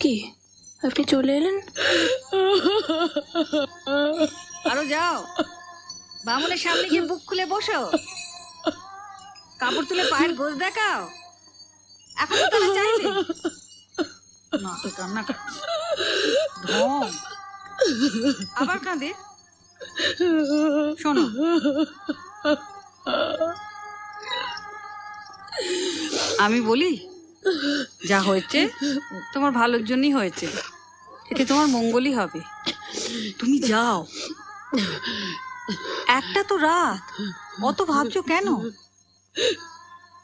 কি আপনি চলে এলেন? আরো যাও, বামুনের সামনে গিয়ে বুক খুলে বসো, কাপড় তুলে পায়ের গোজ দেখাও। এখন তো তারা চাইবে না, তো কান্না ঢং আবার কাঁদে। শোনো, আমি বলি যা হয়েছে তোমার ভালোর জন্যই হয়েছে, এতে তোমার মঙ্গলই হবে। তুমি যাও, একটা তো রাত, অত ভাবছো কেন?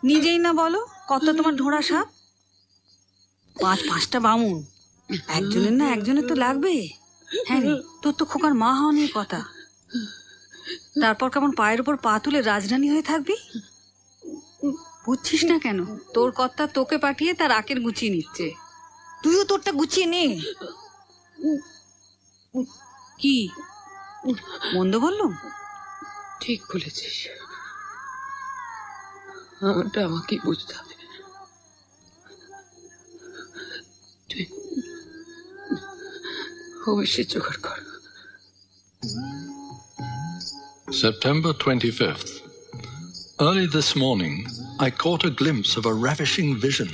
নিজেই না বলো কত তোমার ঢোড়া সাপ। 5-5টা বামুন, একজনের না একজনের তো লাগবে। হ্যাঁ রে, তোর তো খোকার মা হওয়া নিয়ে কথা। তারপর কেমন পায়ের উপর পা তুলে রাজরানী হয়ে থাকবি? বুঝছিস না কেন? তোর কর্তা তোকে পাঠিয়ে তার আকের গুছিয়ে নিচ্ছে, তুইও তোরটা গুছিয়ে নে। কি মন্দ বললাম? ঠিক বলেছিস, আমারটা আমাকেই বুঝতে হবে। তুই অবশ্যই জোগাড় কর। September 25th. Early this morning, I caught a glimpse of a ravishing vision.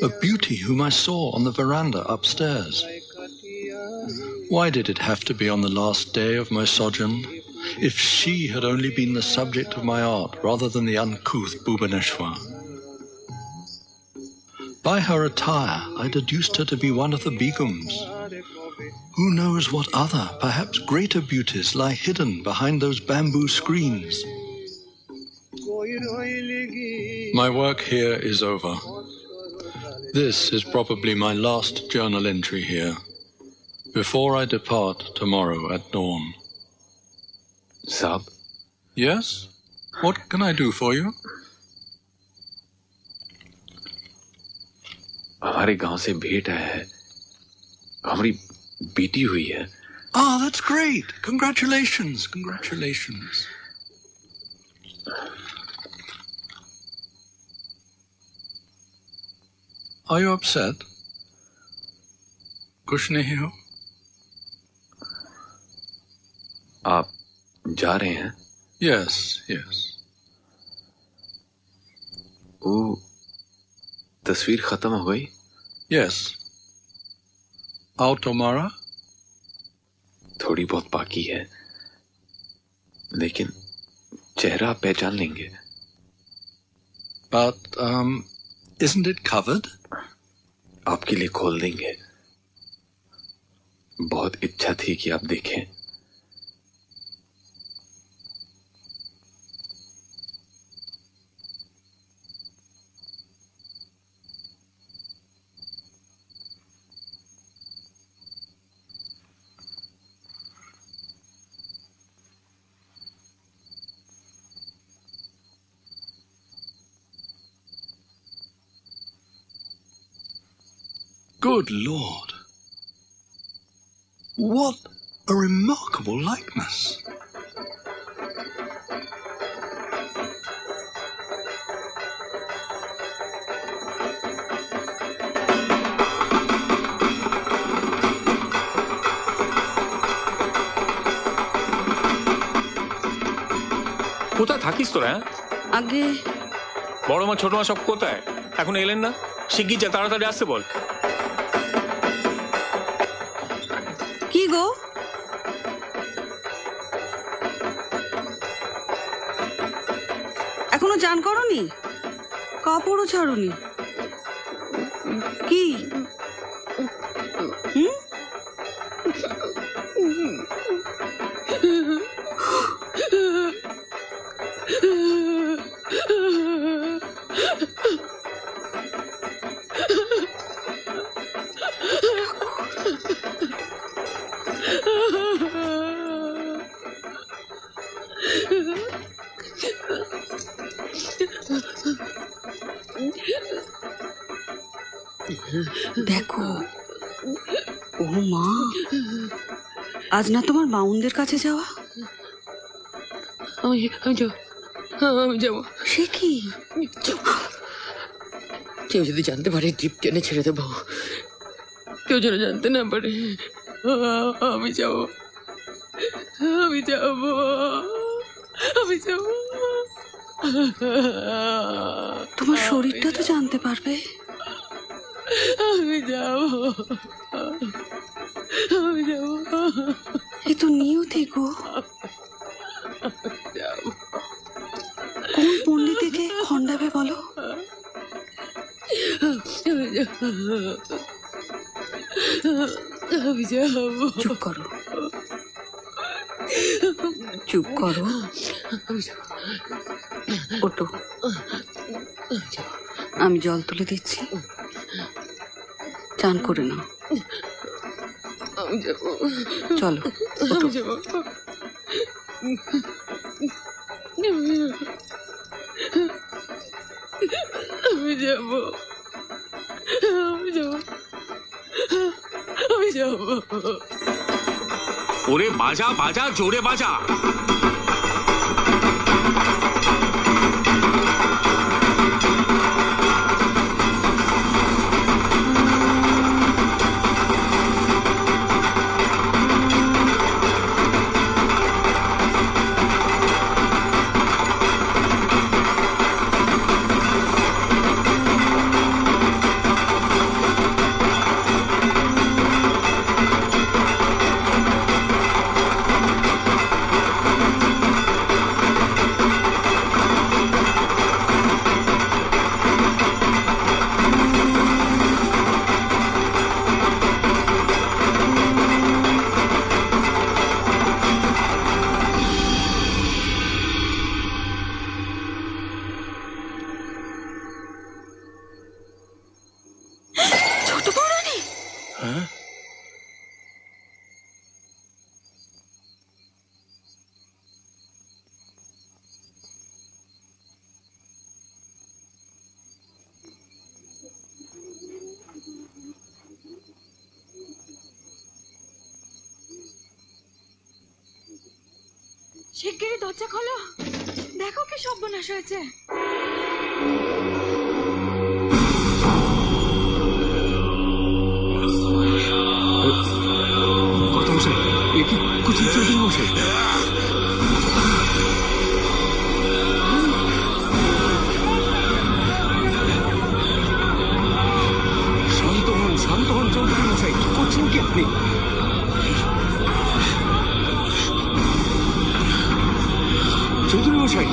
A beauty whom I saw on the veranda upstairs. Why did it have to be on the last day of my sojourn? If she had only been the subject of my art rather than the uncouth Bhubaneswar. By her attire, I deduced her to be one of the Begums. Who knows what other, perhaps greater beauties lie hidden behind those bamboo screens? My work here is over. This is probably my last journal entry here, before I depart tomorrow at dawn. Saab? Yes? What can I do for you? हमारे गांव से भेंट आया है, हमारी बेटी हुई है। Ah, that's great. Congratulations. Congratulations. Are you upset? कुछ नहीं हो? आप जा रहे हैं? Yes, yes. वो तस्वीर खत्म हो गई? Yes. Out tomorrow? थोड़ी बहुत बाकी है, लेकिन चेहरा आप पहचान लेंगे। But, isn't it covered? आपके लिए खोल देंगे। बहुत इच्छा थी कि आप देखें। Good Lord. What a remarkable likeness. কোথায় থাকিস তোরা? আগে বড় মা ছোট মা সব কোথায়? এখন এলেন না? শিগগির যা, তাড়াতাড়ি আসতে বল। কি গো, এখনো চান করনি? কাপড়ও ছাড়ুনি? কি দেখো, ও মা, আজ না তোমার বাউনদের কাছে যাওয়া? আমি যাবো। সে কি? কেউ যদি জানতে পারে ডিপ টেনে ছেড়ে দেবো, কেউ যেন জানতে না পারে। আমি যাবো। তোমার শরীরটা তো জানতে পারবে। আমি যাবো। এ তো নিয়তি গো। কোন পণ্ডিতকে খণ্ডাবে বলো? চুপ করো, চুপ করো। ওঠো, আমি জল তুলে দিচ্ছি, চান করে নাও। চলো, আমি যাবো। ওরে বাজা বাজা, জোরে বাজা। শিগগিরই দরজা খোলো, দেখো কি সর্বনাশ হয়েছে। শান্ত হন চৌধুরী মশাই, কি করছেন কি আপনি? চৌধুরী মশাই,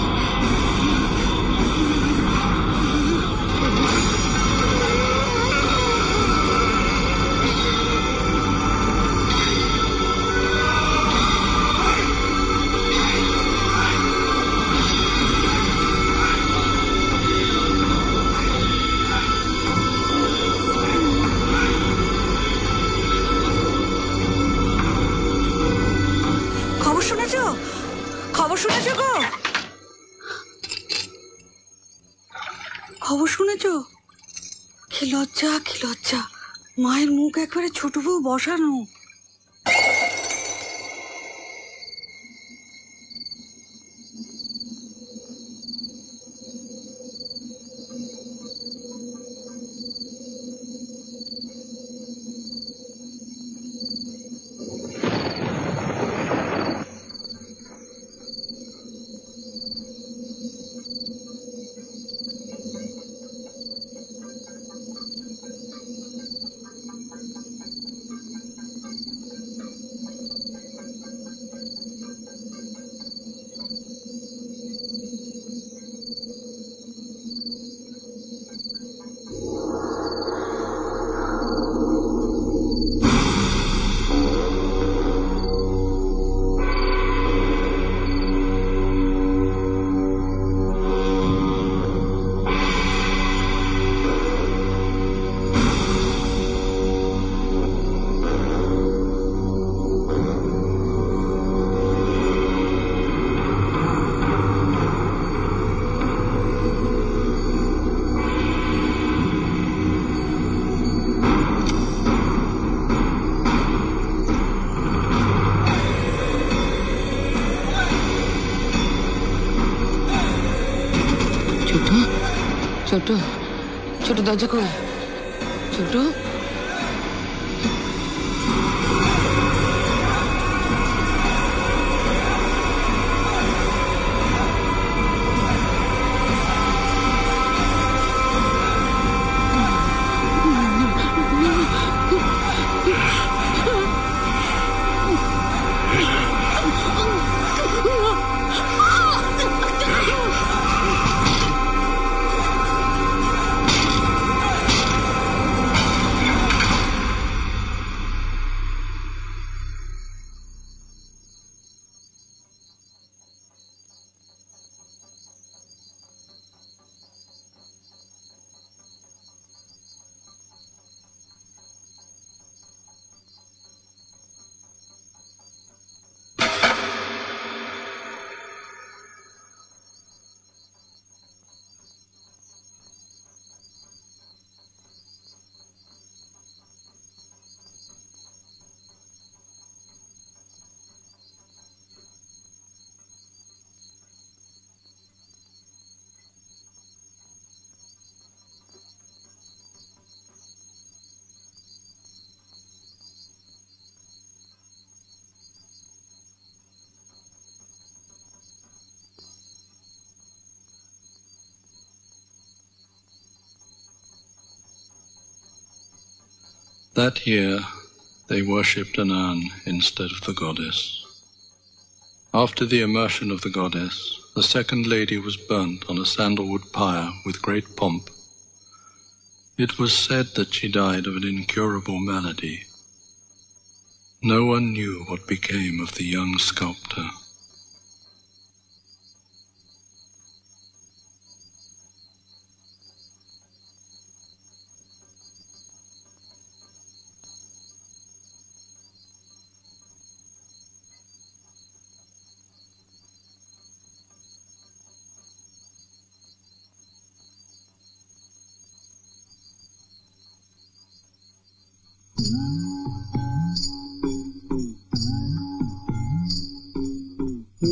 খবর শুনেছ? কি লজ্জা, কি লজ্জা। মায়ের মুখ একবারে ছোট বউ বসানো। ছোট ছোট দরজা খোল। ছোট That year, they worshipped an urn instead of the goddess. After the immersion of the goddess, the second lady was burnt on a sandalwood pyre with great pomp. It was said that she died of an incurable malady. No one knew what became of the young sculptor.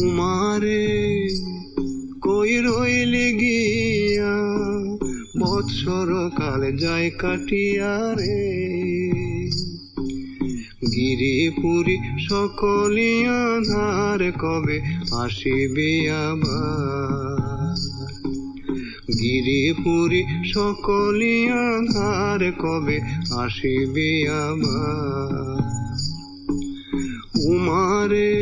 উমারে কই রইলি গিয়া বৎসর কাল যায় কাটিয়া রে গিরিপুরী সকলিয়া ধার কবে আসিবি আবার গিরিপুরী সকলিয়া ধার কবে আসিবি আবার উমারে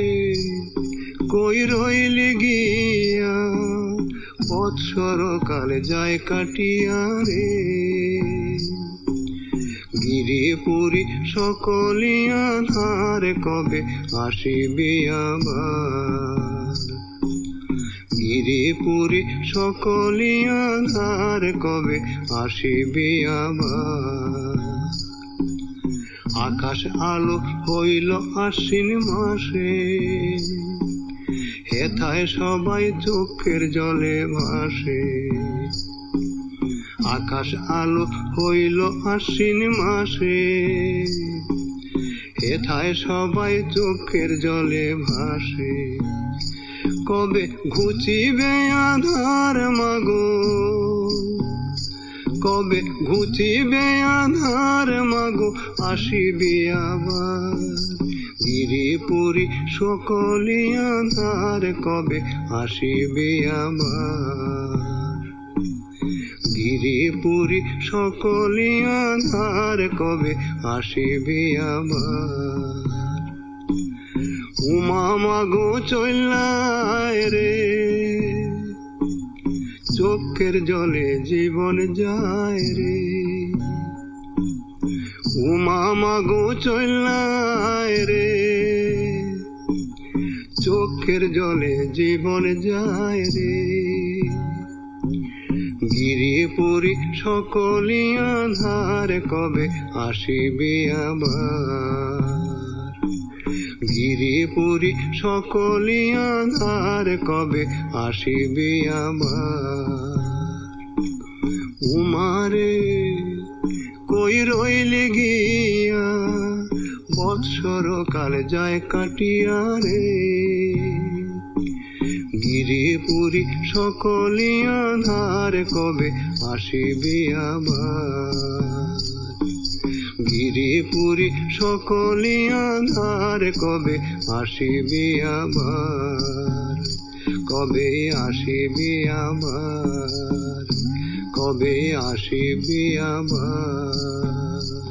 কই রইলি গিয়া বৎসর কাল যায় কাটিয়া রে গিরিপুরী সকলিয়া ধার কবে আসিবি আবার গিরিপুরী সকলিয়া ধার কবে আসিবি আবার আকাশ আলো হইল আশ্বিন মাসে হেথায় সবাই চোখের জলে ভাসে আকাশ আলো হইল আশ্বিন মাসে, হেথায় সবাই চোখের জলে ভাসে। কবে ঘুচিবে আধার মাগো, কবে ঘুচিবে আধার মাগো, আসিবি আবার। গিরিপুরী সকলি আধার, কবে আসিবি আবার। গিরিপুরী সকলি আধার, কবে আসিবি আবার। উমা মাগো চল্লায় রে, চোখের জলে জীবন যায় রে। উমা মাগো চল্লায় রে, চোখের জলে জীবন যায় রে। গিরিপুরী সকলি আধার, কবে আসিবি আবার। গিরিপুরী সকলি আধার, কবে আসিবি আবার। উমারে কই রইলি গিয়া, বৎসর কাল যায় কাটিয়া রে। গিরিপুরী সকলি আধার, কবে আসিবি আবার। গিরিপুরী সকলি আধার, কবে আসিবি আবার। কবে আসিবি আবার, কবে আসিবি আবার।